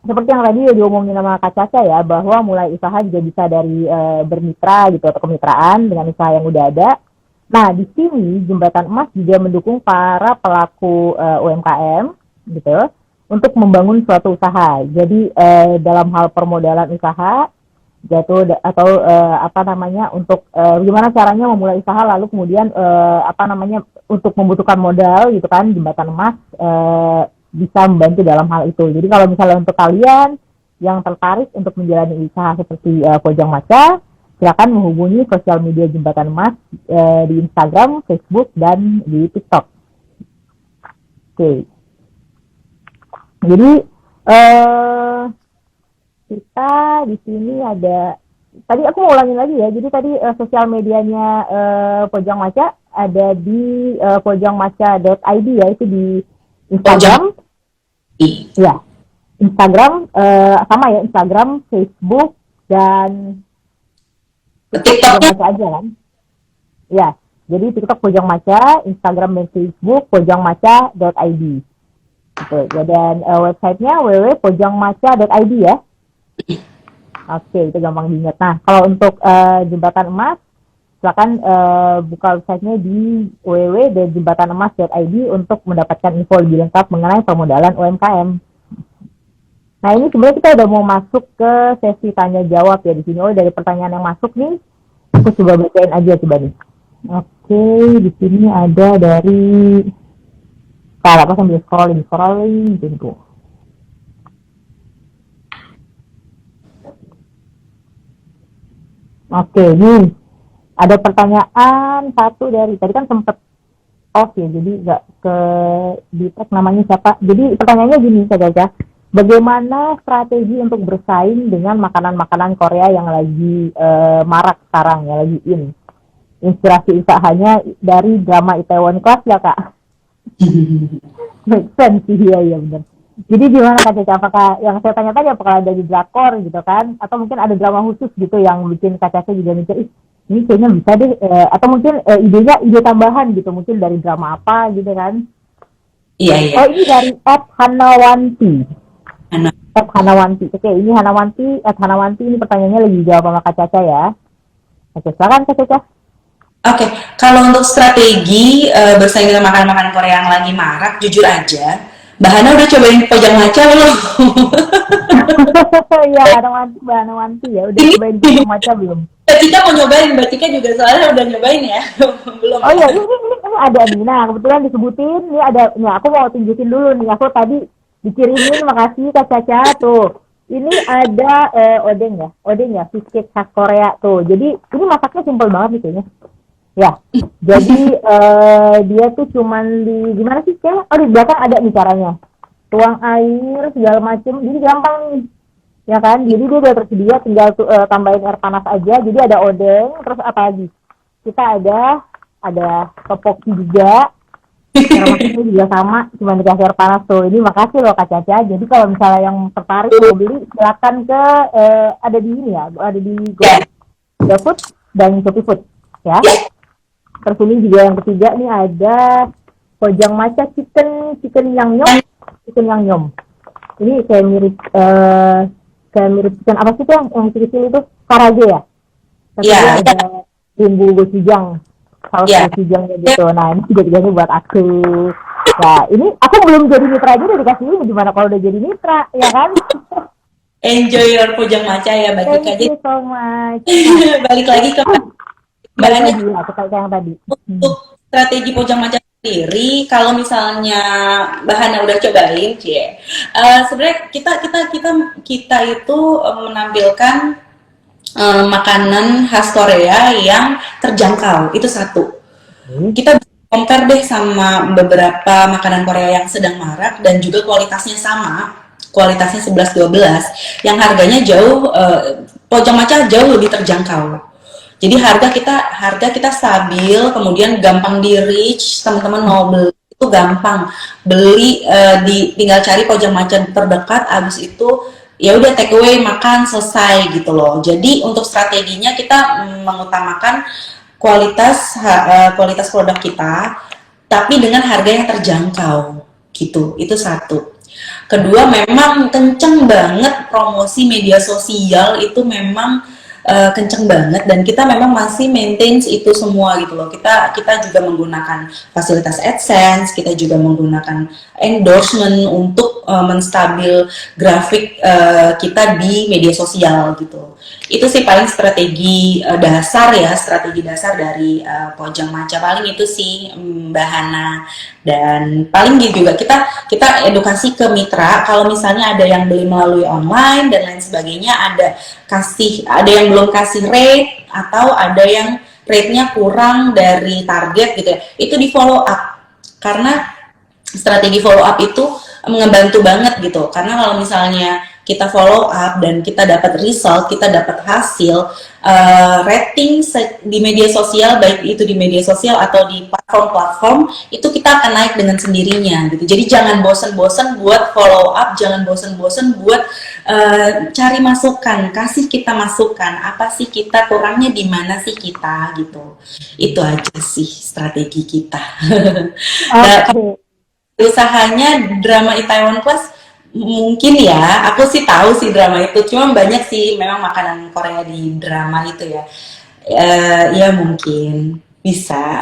seperti yang tadi diomongin sama Kak Caca ya, bahwa mulai usaha juga bisa dari bermitra gitu atau kemitraan dengan usaha yang udah ada. Nah, di sini Jembatan Emas juga mendukung para pelaku UMKM gitu untuk membangun suatu usaha. Jadi dalam hal permodalan usaha jatuh atau apa namanya untuk gimana caranya memulai usaha lalu kemudian apa namanya untuk membutuhkan modal gitu kan Jembatan Emas bisa membantu dalam hal itu. Jadi kalau misalnya untuk kalian yang tertarik untuk menjalani usaha seperti Pojang Maca, silakan menghubungi sosial media Jembatan Emas di Instagram, Facebook dan di TikTok. Oke. Jadi kita di sini ada tadi aku mau ulangin lagi ya. Jadi tadi sosial medianya Pojang Maca ada di pojangmaca.id ya, itu di Instagram. Ya, Instagram sama ya, Instagram, Facebook dan TikTok Pojang Maca aja kan. Ya, jadi TikTok Pojang Maca, Instagram dan Facebook pojangmaca.id. Gitu. Dan websitenya www.pojangmaca.id ya. Oke, itu gampang diingat. Nah, kalau untuk Jembatan Emas, silakan buka websitenya di www.jembatanemas.id untuk mendapatkan info lebih lengkap mengenai permodalan UMKM. Nah, ini sebenarnya kita udah mau masuk ke sesi tanya jawab ya di sini. Oh, dari pertanyaan yang masuk nih, aku coba bacain aja coba nih. Oke, di sini ada dari kalau apa sambil scrolling gitu. Oke, nih ada pertanyaan satu dari tadi kan sempet off ya, jadi nggak ke di tag namanya siapa. Jadi pertanyaannya gini saja, bagaimana strategi untuk bersaing dengan makanan-makanan Korea yang lagi marak sekarang ya, lagi in? Inspirasi usahanya dari drama Itaewon Class ya kak? Make sense sih, iya benar. Jadi gimana Kak Caca, apakah yang saya tanya tadi apakah ada di drakor gitu kan, atau mungkin ada drama khusus gitu yang bikin Kak Caca juga mikir, ini kayaknya bisa deh, atau mungkin idenya ide tambahan gitu, mungkin dari drama apa gitu kan? Iya, iya. Oh, ini dari @hanawanti. Anak. @hanawanti. Oke, ini Hanawanti ini pertanyaannya lagi jawab sama Kak Caca ya. Oke, silakan Kak Caca. Oke, kalau untuk strategi bersaing dengan makanan-makanan Korea yang lagi marak, jujur aja, Mbak Hana udah cobain Pojang Maca belum? Iya, Hanawanti ya, udah Ini cobain Pojang Maca belum? Mbak Cika mau nyobain, Mbak Cika juga soalnya udah nyobain ya, belum Oh iya, ya? ini ada nih. Nah, kebetulan disebutin, ini ada, nih aku mau tunjukin dulu nih. Aku tadi dikirimin, makasih Kak Caca tuh. Ini ada odeng ya, fish cake khas Korea tuh. Jadi ini masaknya simpel banget nih kayaknya. Ya, jadi dia tuh cuman di gimana sih kayak? Oh di belakang ada nih caranya. Tuang air segala macem, jadi gampang nih. Ya kan, jadi dia udah tersedia, tinggal tambahin air panas aja. Jadi ada odeng, terus apa lagi? Kita ada topoki juga, cara masaknya juga sama, cuma dikasih air panas tuh. Ini makasih loh Kak Caca. Jadi kalau misalnya yang tertarik mau beli, silakan ke ada di ini ya, ada di GoFood dan Shopee Food ya. Terus ini juga yang ketiga nih ada Pojang Maca chicken yang nyom. Ini kayak mirip chicken apa sih tuh yang kecil itu karage ya. Tapi dia ada bumbu gochujang, saus gochujangnya gitu. Nah ini juga buat aku. Nah ini aku belum jadi mitra aja udah dikasih ini, gimana kalau udah jadi mitra ya kan? enjoy your Pojang Maca ya Mbak Cika. Thank Jadi you so much. Nah, balik lagi ke Mbak balik Anya, lagi ya, kita yang tadi. untuk strategi Pojang Maca sendiri, kalau misalnya bahannya udah cobain, cie, sebenarnya kita itu menampilkan makanan khas Korea yang terjangkau, itu satu. Kita compare deh sama beberapa makanan Korea yang sedang marak dan juga kualitasnya sama, kualitasnya 11-12, yang harganya jauh, Pojang Maca jauh lebih terjangkau. Jadi harga kita stabil, kemudian gampang di reach, teman-teman mau beli itu gampang beli, tinggal cari Pojang Maca terdekat, abis itu ya udah take away makan selesai gitu loh. Jadi untuk strateginya kita mengutamakan kualitas produk kita, tapi dengan harga yang terjangkau gitu. Itu satu. Kedua, memang kenceng banget promosi media sosial itu memang kenceng banget, dan kita memang masih maintain itu semua gitu loh. Kita juga menggunakan fasilitas AdSense, kita juga menggunakan endorsement untuk menstabil grafik kita di media sosial gitu. Itu sih paling strategi dasar dari Pojang Maca, paling itu sih Mbak Hana. Dan paling gitu juga kita edukasi ke mitra, kalau misalnya ada yang beli melalui online dan lain sebagainya, ada yang belum kasih rate, atau ada yang rate-nya kurang dari target gitu ya, itu di follow up, karena strategi follow up itu ngebantu banget gitu. Karena kalau misalnya kita follow up dan kita dapat result, kita dapat hasil, rating di media sosial, baik itu di media sosial atau di platform-platform, itu kita akan naik dengan sendirinya gitu. Jadi jangan bosen-bosen buat follow up, jangan bosen-bosen buat cari masukan, kasih kita masukan, apa sih kita kurangnya di mana sih kita gitu. Itu aja sih strategi kita. Oke. Usahanya drama Itaewon Class, mungkin ya, aku sih tahu sih drama itu, cuma banyak sih memang makanan Korea di drama itu ya. Ya mungkin bisa.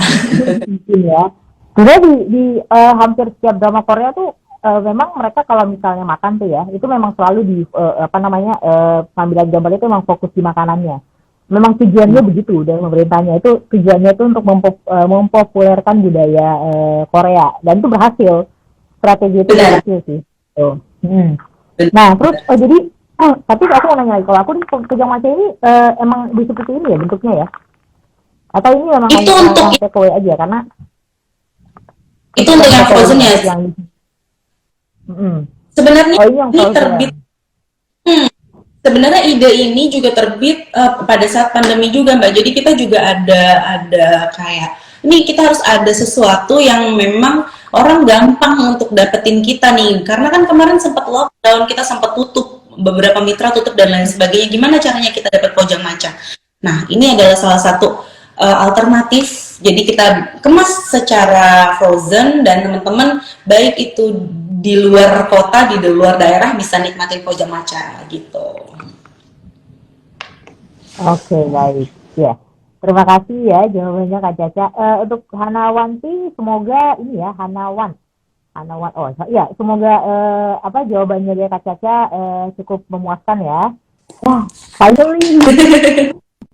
Mungkin ya. Sebenarnya di hampir setiap drama Korea tuh memang mereka kalau misalnya makan tuh ya, itu memang selalu di apa namanya pengambilan gambar itu memang fokus di makanannya. Memang tujuannya begitu dari pemerintahnya, itu tujuannya itu untuk mempopulerkan budaya Korea, dan itu berhasil. Strategi itu Benar. berhasil sih. Tuh. Nah, terus jadi tapi aku mau nanya lagi, kalau aku di Pojang Maca ini emang seperti ini ya bentuknya ya? Atau ini memang Itu hanya untuk yang take away aja, karena itu untuk yang take away frozen ya. yang Sebenarnya oh ini yang ini frozen. terbit. Sebenarnya ide ini juga terbit pada saat pandemi juga Mbak. Jadi kita juga ada kayak ini, kita harus ada sesuatu yang memang orang gampang untuk dapetin kita nih. Karena kan kemarin sempat lockdown, kita sempat tutup, beberapa mitra tutup dan lain sebagainya. Gimana caranya kita dapat Pojang Maca? Nah, ini adalah salah satu alternatif. Jadi kita kemas secara frozen, dan teman-teman baik itu di luar kota, di luar daerah bisa nikmatin Pojang Maca gitu. Oke, baik. Ya. Terima kasih ya jawabannya Kak Caca. Untuk Hanawanti, semoga ini ya Hanawan. Oh ya, semoga apa jawabannya dari Kak Caca cukup memuaskan ya. Wah, finally.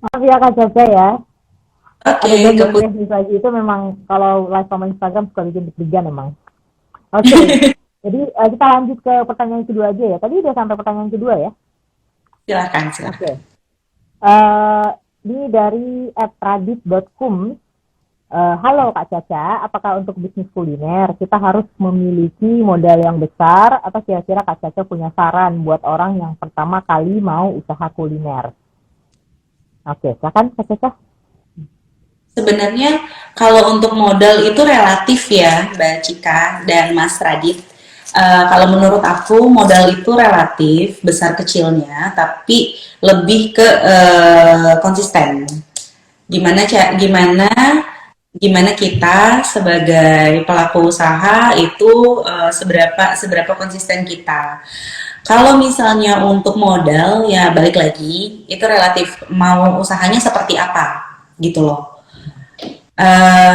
Maaf ya Kak Caca ya. Oke, Ada gangguan teknis lagi, itu memang kalau live sama Instagram suka bikin deg-degan emang. Oke. Jadi kita lanjut ke pertanyaan kedua aja ya. Tadi udah sampai pertanyaan kedua ya. silakan. Oke. Ini dari @radit.kum. Halo Kak Caca, apakah untuk bisnis kuliner kita harus memiliki modal yang besar, atau kira-kira Kak Caca punya saran buat orang yang pertama kali mau usaha kuliner? Oke, silakan Kak Caca. Sebenarnya kalau untuk modal itu relatif ya Mbak Cika dan Mas Radit. Kalau menurut aku modal itu relatif besar kecilnya, tapi lebih ke konsisten. Gimana kita sebagai pelaku usaha itu seberapa konsisten kita. Kalau misalnya untuk modal ya balik lagi, itu relatif mau usahanya seperti apa gitu loh.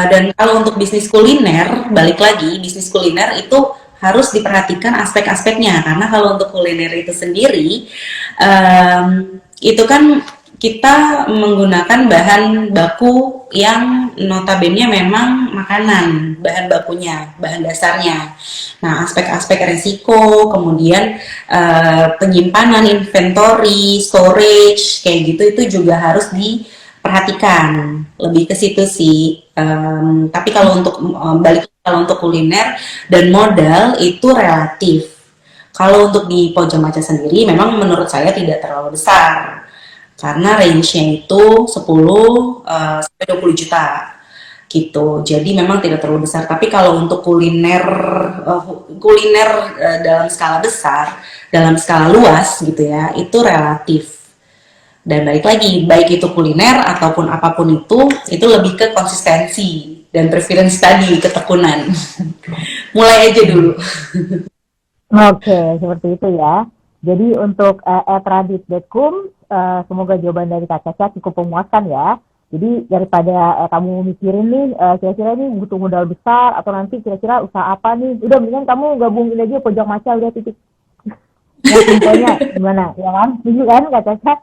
Dan kalau untuk bisnis kuliner, balik lagi, bisnis kuliner itu harus diperhatikan aspek-aspeknya, karena kalau untuk kuliner itu sendiri, itu kan kita menggunakan bahan baku yang notabene memang makanan, bahan bakunya, bahan dasarnya. Nah, aspek-aspek resiko, kemudian penyimpanan, inventory, storage, kayak gitu itu juga harus diperhatikan. Lebih ke situ sih. Tapi kalau untuk balik kalau untuk kuliner dan modal itu relatif. Kalau untuk di Pojang Maca sendiri, memang menurut saya tidak terlalu besar karena range-nya itu 10 sampai 20 juta gitu. Jadi memang tidak terlalu besar. Tapi kalau untuk kuliner dalam skala besar, dalam skala luas gitu ya, itu relatif. Dan balik lagi, baik itu kuliner ataupun apapun itu lebih ke konsistensi dan preference tadi, ketekunan. Mulai aja dulu. Oke, seperti itu ya. Jadi untuk @radit.kum, semoga jawaban dari Kak Caca cukup memuaskan ya. Jadi daripada kamu mikirin nih, kira-kira ini butuh modal besar atau nanti kira-kira usaha apa nih, udah mendingan kamu gabungin aja Pojang Maca udah titik. Yang infonya gimana, ya kan? Setuju kan Kak Caca?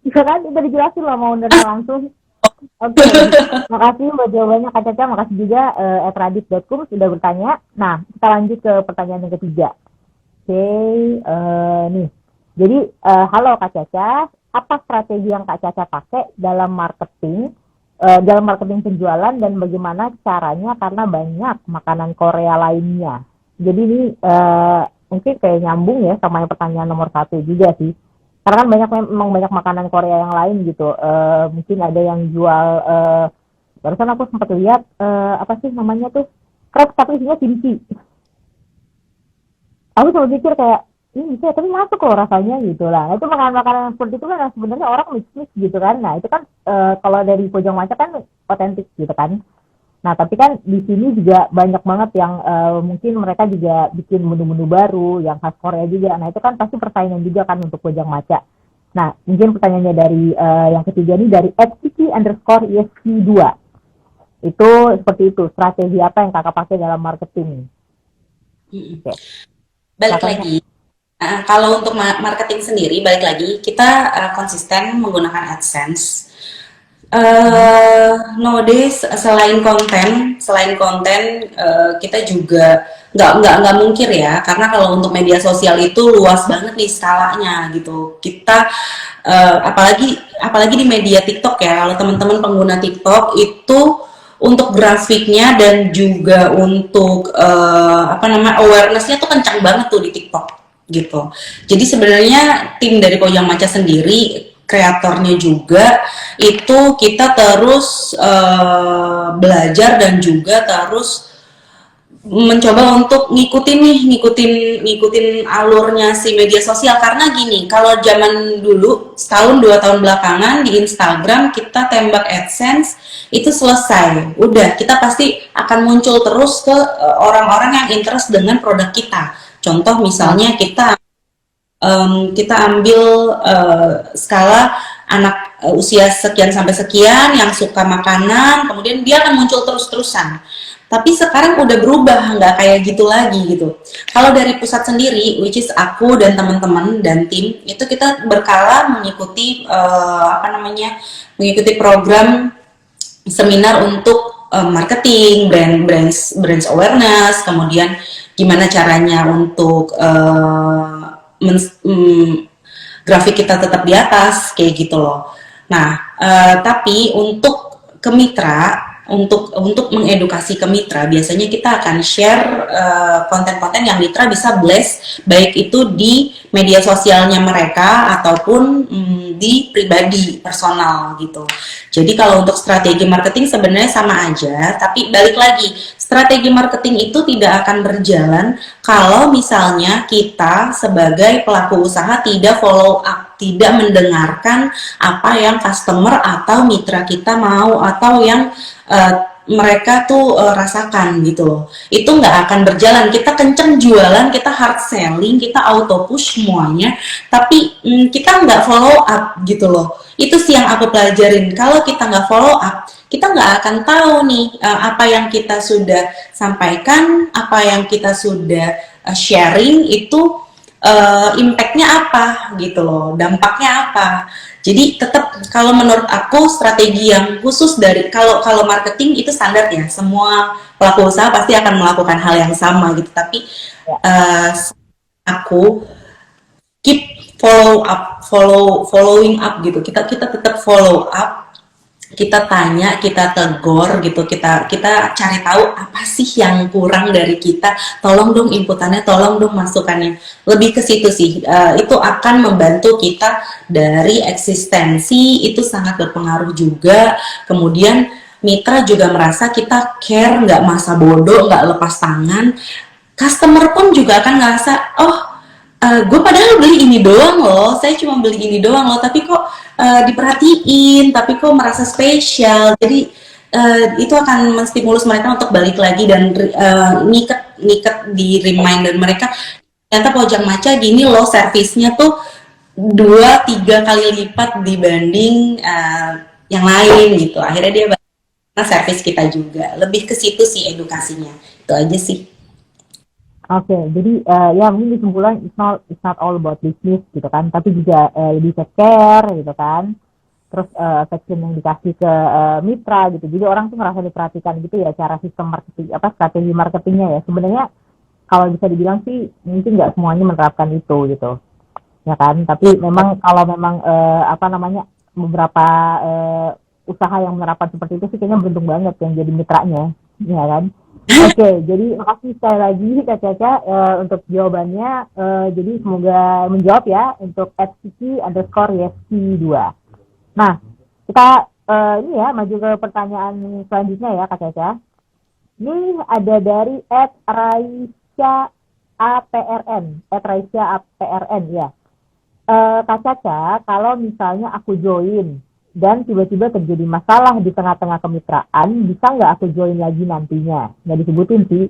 Bisa kan? Udah dijelasin lah mau ownernya langsung. Oke, makasih buat jawabannya Kak Caca, makasih juga @radit.kum sudah bertanya. Nah, kita lanjut ke pertanyaan yang ketiga. Oke, nih. Jadi, halo Kak Caca, apa strategi yang Kak Caca pakai dalam marketing penjualan dan bagaimana caranya karena banyak makanan Korea lainnya. Jadi ini mungkin kayak nyambung ya sama yang pertanyaan nomor 1 juga sih. Karena kan memang banyak makanan Korea yang lain gitu. Mungkin ada yang jual, barusan aku sempat lihat apa sih namanya tuh, crepes tapi isinya kimchi. Aku selalu pikir kayak ini bisa tapi masuk loh rasanya gitu lah. Nah, itu makanan-makanan seperti itu kan yang sebenarnya orang mix gitu kan. Nah itu kan kalau dari Pojang Maca kan otentik gitu kan. Nah tapi kan di sini juga banyak banget yang mungkin mereka juga bikin menu-menu baru yang khas Korea juga. Nah itu kan pasti persaingan juga kan untuk Pojang Maca. Nah mungkin pertanyaannya dari yang ketiga ini dari @kiki_esp2. Itu seperti itu, strategi apa yang kakak pakai dalam marketing? Oke, Balik kakaknya. lagi, kalau untuk marketing sendiri, balik lagi kita konsisten menggunakan AdSense. Nowadays selain konten kita juga nggak mungkir ya, karena kalau untuk media sosial itu luas banget nih skalanya gitu. Kita apalagi di media TikTok ya, kalau teman-teman pengguna TikTok itu untuk grafiknya dan juga untuk awarenessnya tuh kencang banget tuh di TikTok gitu. Jadi sebenarnya tim dari Pojang Maca sendiri, kreatornya juga itu kita terus belajar dan juga terus mencoba untuk ngikutin alurnya si media sosial, karena gini, kalau zaman dulu setahun 2 tahun belakangan di Instagram kita tembak AdSense itu selesai, udah kita pasti akan muncul terus ke orang-orang yang interest dengan produk kita. Contoh misalnya kita ambil skala anak usia sekian sampai sekian yang suka makanan, kemudian dia akan muncul terus-terusan. Tapi sekarang udah berubah, nggak kayak gitu lagi gitu. Kalau dari pusat sendiri, which is aku dan teman-teman dan tim, itu kita berkala mengikuti program seminar untuk marketing, brand awareness, kemudian gimana caranya untuk grafik kita tetap di atas kayak gitu loh. Nah, tapi untuk ke mitra, untuk mengedukasi ke mitra, biasanya kita akan share konten-konten yang mitra bisa blast, baik itu di media sosialnya mereka ataupun di pribadi personal gitu. Jadi kalau untuk strategi marketing sebenarnya sama aja, tapi balik lagi, strategi marketing itu tidak akan berjalan kalau misalnya kita sebagai pelaku usaha tidak follow up, tidak mendengarkan apa yang customer atau mitra kita mau atau yang mereka tuh rasakan gitu loh. Itu nggak akan berjalan. Kita kenceng jualan, kita hard selling, kita auto push semuanya, tapi kita nggak follow up gitu loh. Itu sih yang aku pelajarin. Kalau kita nggak follow up, kita nggak akan tahu nih apa yang kita sudah sampaikan, apa yang kita sudah sharing itu impact-nya apa gitu loh, dampaknya apa. Jadi tetap kalau menurut aku strategi yang khusus dari kalau kalau marketing itu standar ya, semua pelaku usaha pasti akan melakukan hal yang sama gitu. Tapi Ya. uh, aku keep following up gitu. Kita tetap follow up, kita tanya, kita tegur gitu, kita cari tahu apa sih yang kurang dari kita, tolong dong inputannya, tolong dong masukannya, lebih ke situ sih. Itu akan membantu kita dari eksistensi, itu sangat berpengaruh juga. Kemudian mitra juga merasa kita care, nggak masa bodoh, nggak lepas tangan. Customer pun juga akan ngerasa, oh, gue padahal beli ini doang loh, saya cuma beli ini doang loh, tapi kok diperhatiin, tapi kok merasa spesial. Jadi itu akan menstimulus mereka untuk balik lagi dan ngiket di reminder mereka. Ternyata Pojang Maca gini loh, servisnya tuh 2-3 kali lipat dibanding yang lain gitu. Akhirnya dia balik servis kita juga. Lebih ke situ sih edukasinya. Itu aja sih. Oke, jadi ya mungkin kesimpulan it's not all about business gitu kan, tapi juga lebih ke care gitu kan. Terus section yang dikasih ke mitra gitu. Jadi orang tuh ngerasa diperhatikan gitu ya cara sistem marketing apa strategi marketingnya ya. Sebenarnya kalau bisa dibilang sih mungkin nggak semuanya menerapkan itu gitu. Ya kan? Tapi memang kalau memang apa namanya beberapa usaha yang menerapkan seperti itu sih kayaknya beruntung banget yang jadi mitranya, ya kan? Oke, jadi makasih sekali lagi Kak Caca untuk jawabannya. Jadi semoga menjawab ya untuk @ciki_yesi2. Nah, kita ini ya maju ke pertanyaan selanjutnya ya Kak Caca. Ini ada dari @raisya APRN, @raisya APRN ya. Kak Caca, kalau misalnya aku join dan tiba-tiba terjadi masalah di tengah-tengah kemitraan, bisa nggak aku join lagi nantinya? Nggak disebutin sih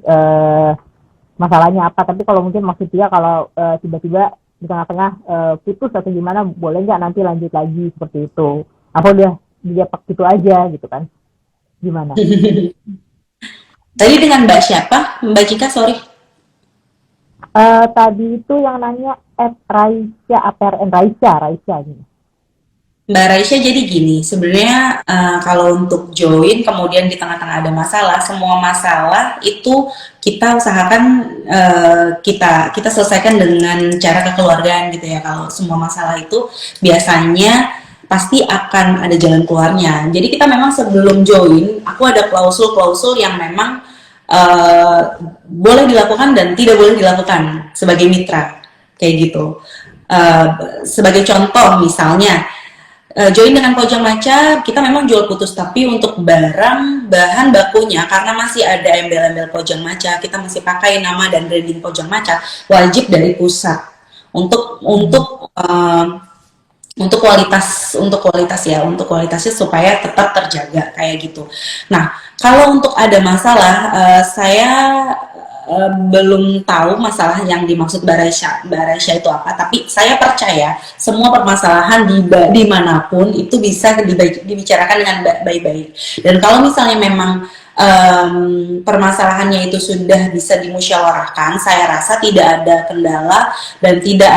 masalahnya apa, tapi kalau mungkin maksudnya kalau tiba-tiba di tengah-tengah putus atau gimana, boleh nggak nanti lanjut lagi seperti itu? Apa udah dia gitu aja gitu kan? Gimana? Tadi dengan Mbak siapa? Mbak Cika, sorry. Tadi itu yang nanya Raisya APRN, Raisya ini. Mbak Raisya, jadi gini, sebenarnya kalau untuk join kemudian di tengah-tengah ada masalah, semua masalah itu kita usahakan kita selesaikan dengan cara kekeluargaan gitu ya. Kalau semua masalah itu biasanya pasti akan ada jalan keluarnya. Jadi kita memang sebelum join, aku ada klausul-klausul yang memang boleh dilakukan dan tidak boleh dilakukan sebagai mitra, kayak gitu. Sebagai contoh misalnya, join dengan Pojang Maca, kita memang jual putus, tapi untuk barang bahan bakunya karena masih ada embel-embel Pojang Maca, kita masih pakai nama dan branding Pojang Maca, wajib dari pusat untuk kualitas ya, untuk kualitasnya supaya tetap terjaga kayak gitu. Nah, kalau untuk ada masalah, saya belum tahu masalah yang dimaksud Baraisya itu apa, tapi saya percaya semua permasalahan dimanapun itu bisa dibicarakan dengan baik-baik. Dan kalau misalnya memang permasalahannya itu sudah bisa dimusyawarahkan, saya rasa tidak ada kendala dan tidak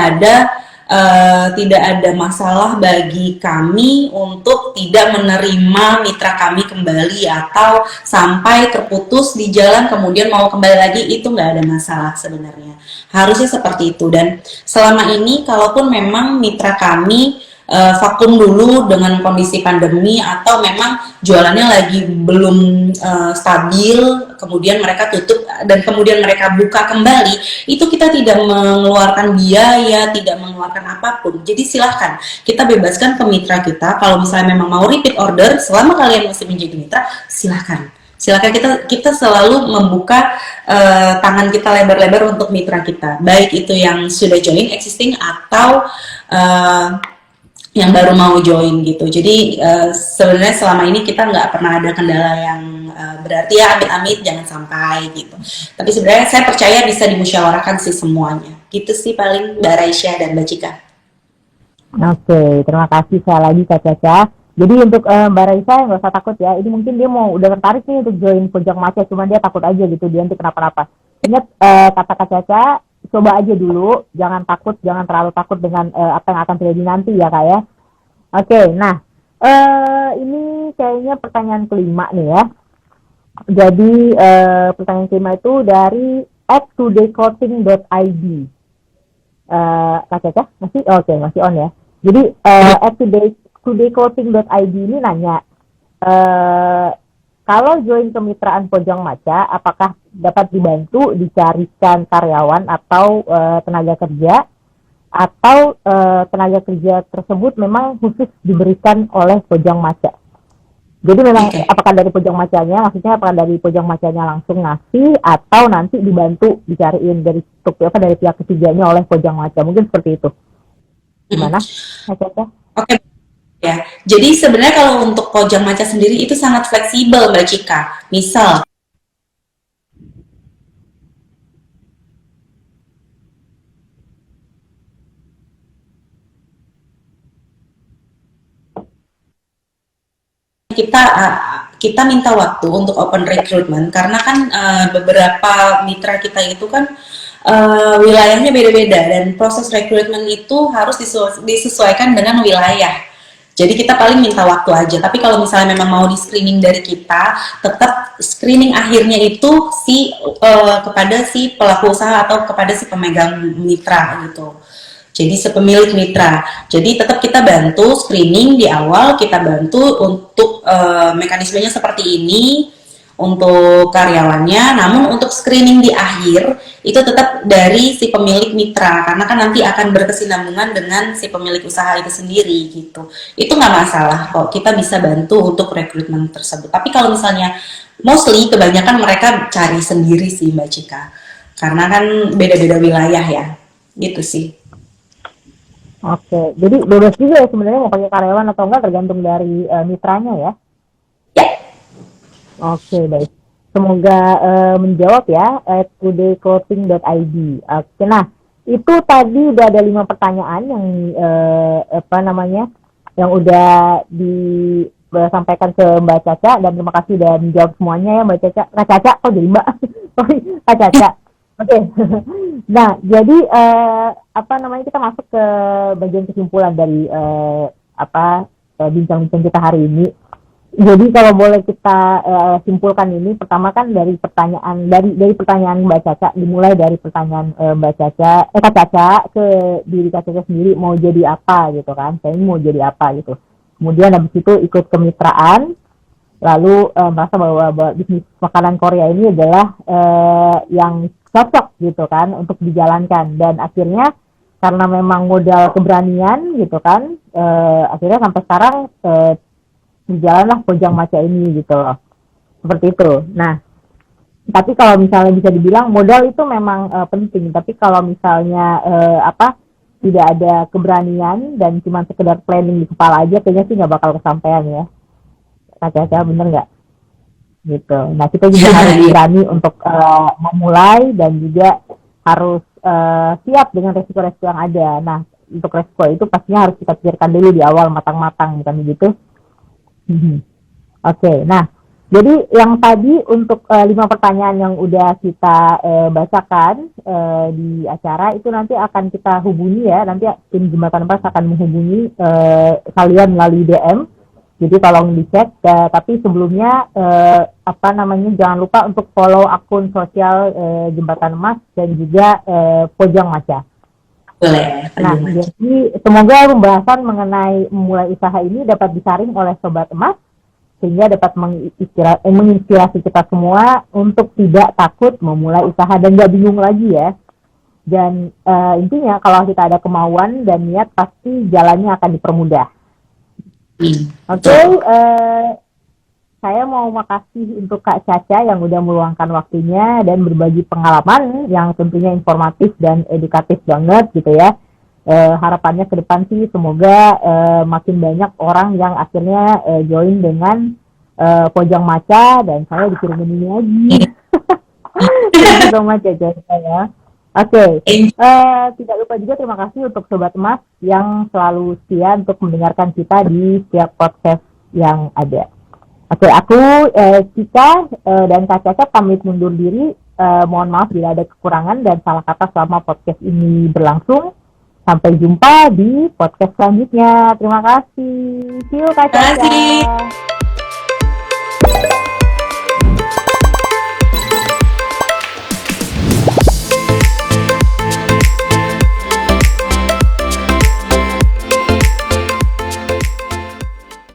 ada masalah bagi kami untuk tidak menerima mitra kami kembali atau sampai terputus di jalan kemudian mau kembali lagi, itu nggak ada masalah sebenarnya. Harusnya seperti itu. Dan selama ini kalaupun memang mitra kami vakum dulu dengan kondisi pandemi atau memang jualannya lagi belum stabil, kemudian mereka tutup dan kemudian mereka buka kembali, itu kita tidak mengeluarkan biaya, tidak mengeluarkan apapun. Jadi silahkan kita bebaskan ke mitra kita, kalau misalnya memang mau repeat order selama kalian masih menjadi mitra, silahkan kita selalu membuka tangan kita lebar-lebar untuk mitra kita, baik itu yang sudah join existing atau yang baru mau join gitu. Jadi sebenarnya selama ini kita nggak pernah ada kendala yang berarti ya, amit-amit jangan sampai gitu. Tapi sebenarnya saya percaya bisa dimusyawarahkan sih semuanya. Gitu sih paling Mbak Raisya dan Mbak Cika. Oke, terima kasih sekali lagi Kak Caca. Jadi untuk Mbak Raisa nggak usah takut ya. Ini mungkin dia mau udah tertarik nih untuk join Pojang Maca, cuma dia takut aja gitu dia nanti kenapa-napa. Ingat kata Kak Caca, coba aja dulu, jangan takut, jangan terlalu takut dengan apa yang akan terjadi nanti ya Kak ya. Oke, nah ini kayaknya pertanyaan kelima nih ya. Jadi pertanyaan kelima itu dari @todayclothing.id. Kak Caca masih oke, masih on ya. Jadi @todayclothing.id ini nanya, eh, kalau join kemitraan Pojang Maca, apakah dapat dibantu dicarikan karyawan atau tenaga kerja, atau tenaga kerja tersebut memang khusus diberikan oleh Pojang Maca? Jadi memang Oke. apakah dari Pojang Macanya, maksudnya apakah dari Pojang Macanya langsung ngasih atau nanti dibantu dicariin dari dari pihak ketiganya oleh Pojang Maca? Mungkin seperti itu. Mm. Gimana? Oke. Oke ya. Jadi sebenarnya kalau untuk Pojang Maca sendiri itu sangat fleksibel Mbak Cika. Misal kita kita minta waktu untuk open recruitment karena kan beberapa mitra kita itu kan wilayahnya beda-beda dan proses rekrutmen itu harus disesuaikan dengan wilayah. Jadi kita paling minta waktu aja. Tapi kalau misalnya memang mau di screening dari kita, tetap screening akhirnya itu kepada si pelaku usaha atau kepada si pemegang mitra gitu. Jadi sepemilik mitra. Jadi tetap kita bantu screening di awal, kita bantu untuk mekanismenya seperti ini untuk karyawannya. Namun untuk screening di akhir itu tetap dari si pemilik mitra karena kan nanti akan berkesinambungan dengan si pemilik usaha itu sendiri gitu. Itu nggak masalah kok. Kita bisa bantu untuk rekrutmen tersebut. Tapi kalau misalnya mostly kebanyakan mereka cari sendiri sih Mbak Cika. Karena kan beda-beda wilayah ya. Gitu sih. Oke, jadi bebas juga ya sebenarnya mau pakai karyawan atau enggak tergantung dari mitranya ya. Ya. Oke, baik. Semoga menjawab ya todayclothing.id. Oke, nah itu tadi udah ada 5 pertanyaan yang apa namanya yang udah disampaikan ke Mbak Caca, dan terima kasih udah menjawab semuanya ya Mbak Caca. Kak Caca, kok jadi Mbak? Sorry, Kak Caca. Oke. Nah, jadi apa namanya kita masuk ke bagian kesimpulan dari bincang-bincang kita hari ini. Jadi kalau boleh kita simpulkan ini, pertama kan dari pertanyaan Mbak Caca, dimulai dari pertanyaan Mbak Caca, Kak Caca ke diri Kak Caca sendiri mau jadi apa gitu kan? Saya ini mau jadi apa gitu. Kemudian habis itu ikut kemitraan, lalu merasa bahwa bisnis makanan Korea ini adalah yang cocok gitu kan untuk dijalankan, dan akhirnya karena memang modal keberanian gitu kan, akhirnya sampai sekarang berjalanlah Pojang Maca ini gitu loh, seperti itu. Nah, tapi kalau misalnya bisa dibilang modal itu memang penting, tapi kalau misalnya tidak ada keberanian dan cuma sekedar planning di kepala aja, kayaknya sih nggak bakal kesampaian ya. Kata-kata bener nggak? Gitu. Nah, kita juga harus berani untuk memulai, dan juga harus siap dengan resiko-resiko yang ada. Nah, untuk resiko itu pastinya harus kita pikirkan dulu di awal matang-matang, bukan begitu? Oke, nah jadi yang tadi untuk 5 pertanyaan yang udah kita bacakan di acara itu nanti akan kita hubungi ya, nanti tim Jembatan Emas akan menghubungi kalian melalui DM. Jadi tolong dicek, tapi sebelumnya jangan lupa untuk follow akun sosial Jembatan Emas dan juga Pojang Maca. Boleh. Nah, jadi semoga pembahasan mengenai memulai usaha ini dapat disaring oleh Sobat Emas, sehingga dapat menginspirasi kita semua untuk tidak takut memulai usaha dan gak bingung lagi ya. Dan intinya kalau kita ada kemauan dan niat, pasti jalannya akan dipermudah. Oke, saya mau makasih untuk Kak Caca yang udah meluangkan waktunya dan berbagi pengalaman yang tentunya informatif dan edukatif banget gitu ya. Harapannya ke depan sih semoga makin banyak orang yang akhirnya join dengan Pojang Maca, dan saya dikirimin ini lagi. Thank you so much ya. Oke, tidak lupa juga terima kasih untuk Sobat Emas yang selalu setia untuk mendengarkan kita di setiap podcast yang ada. Oke, aku Cika dan Kak Caca pamit mundur diri. Mohon maaf bila ada kekurangan dan salah kata selama podcast ini berlangsung. Sampai jumpa di podcast selanjutnya. Terima kasih. See you Kak Terima kasih. Caca.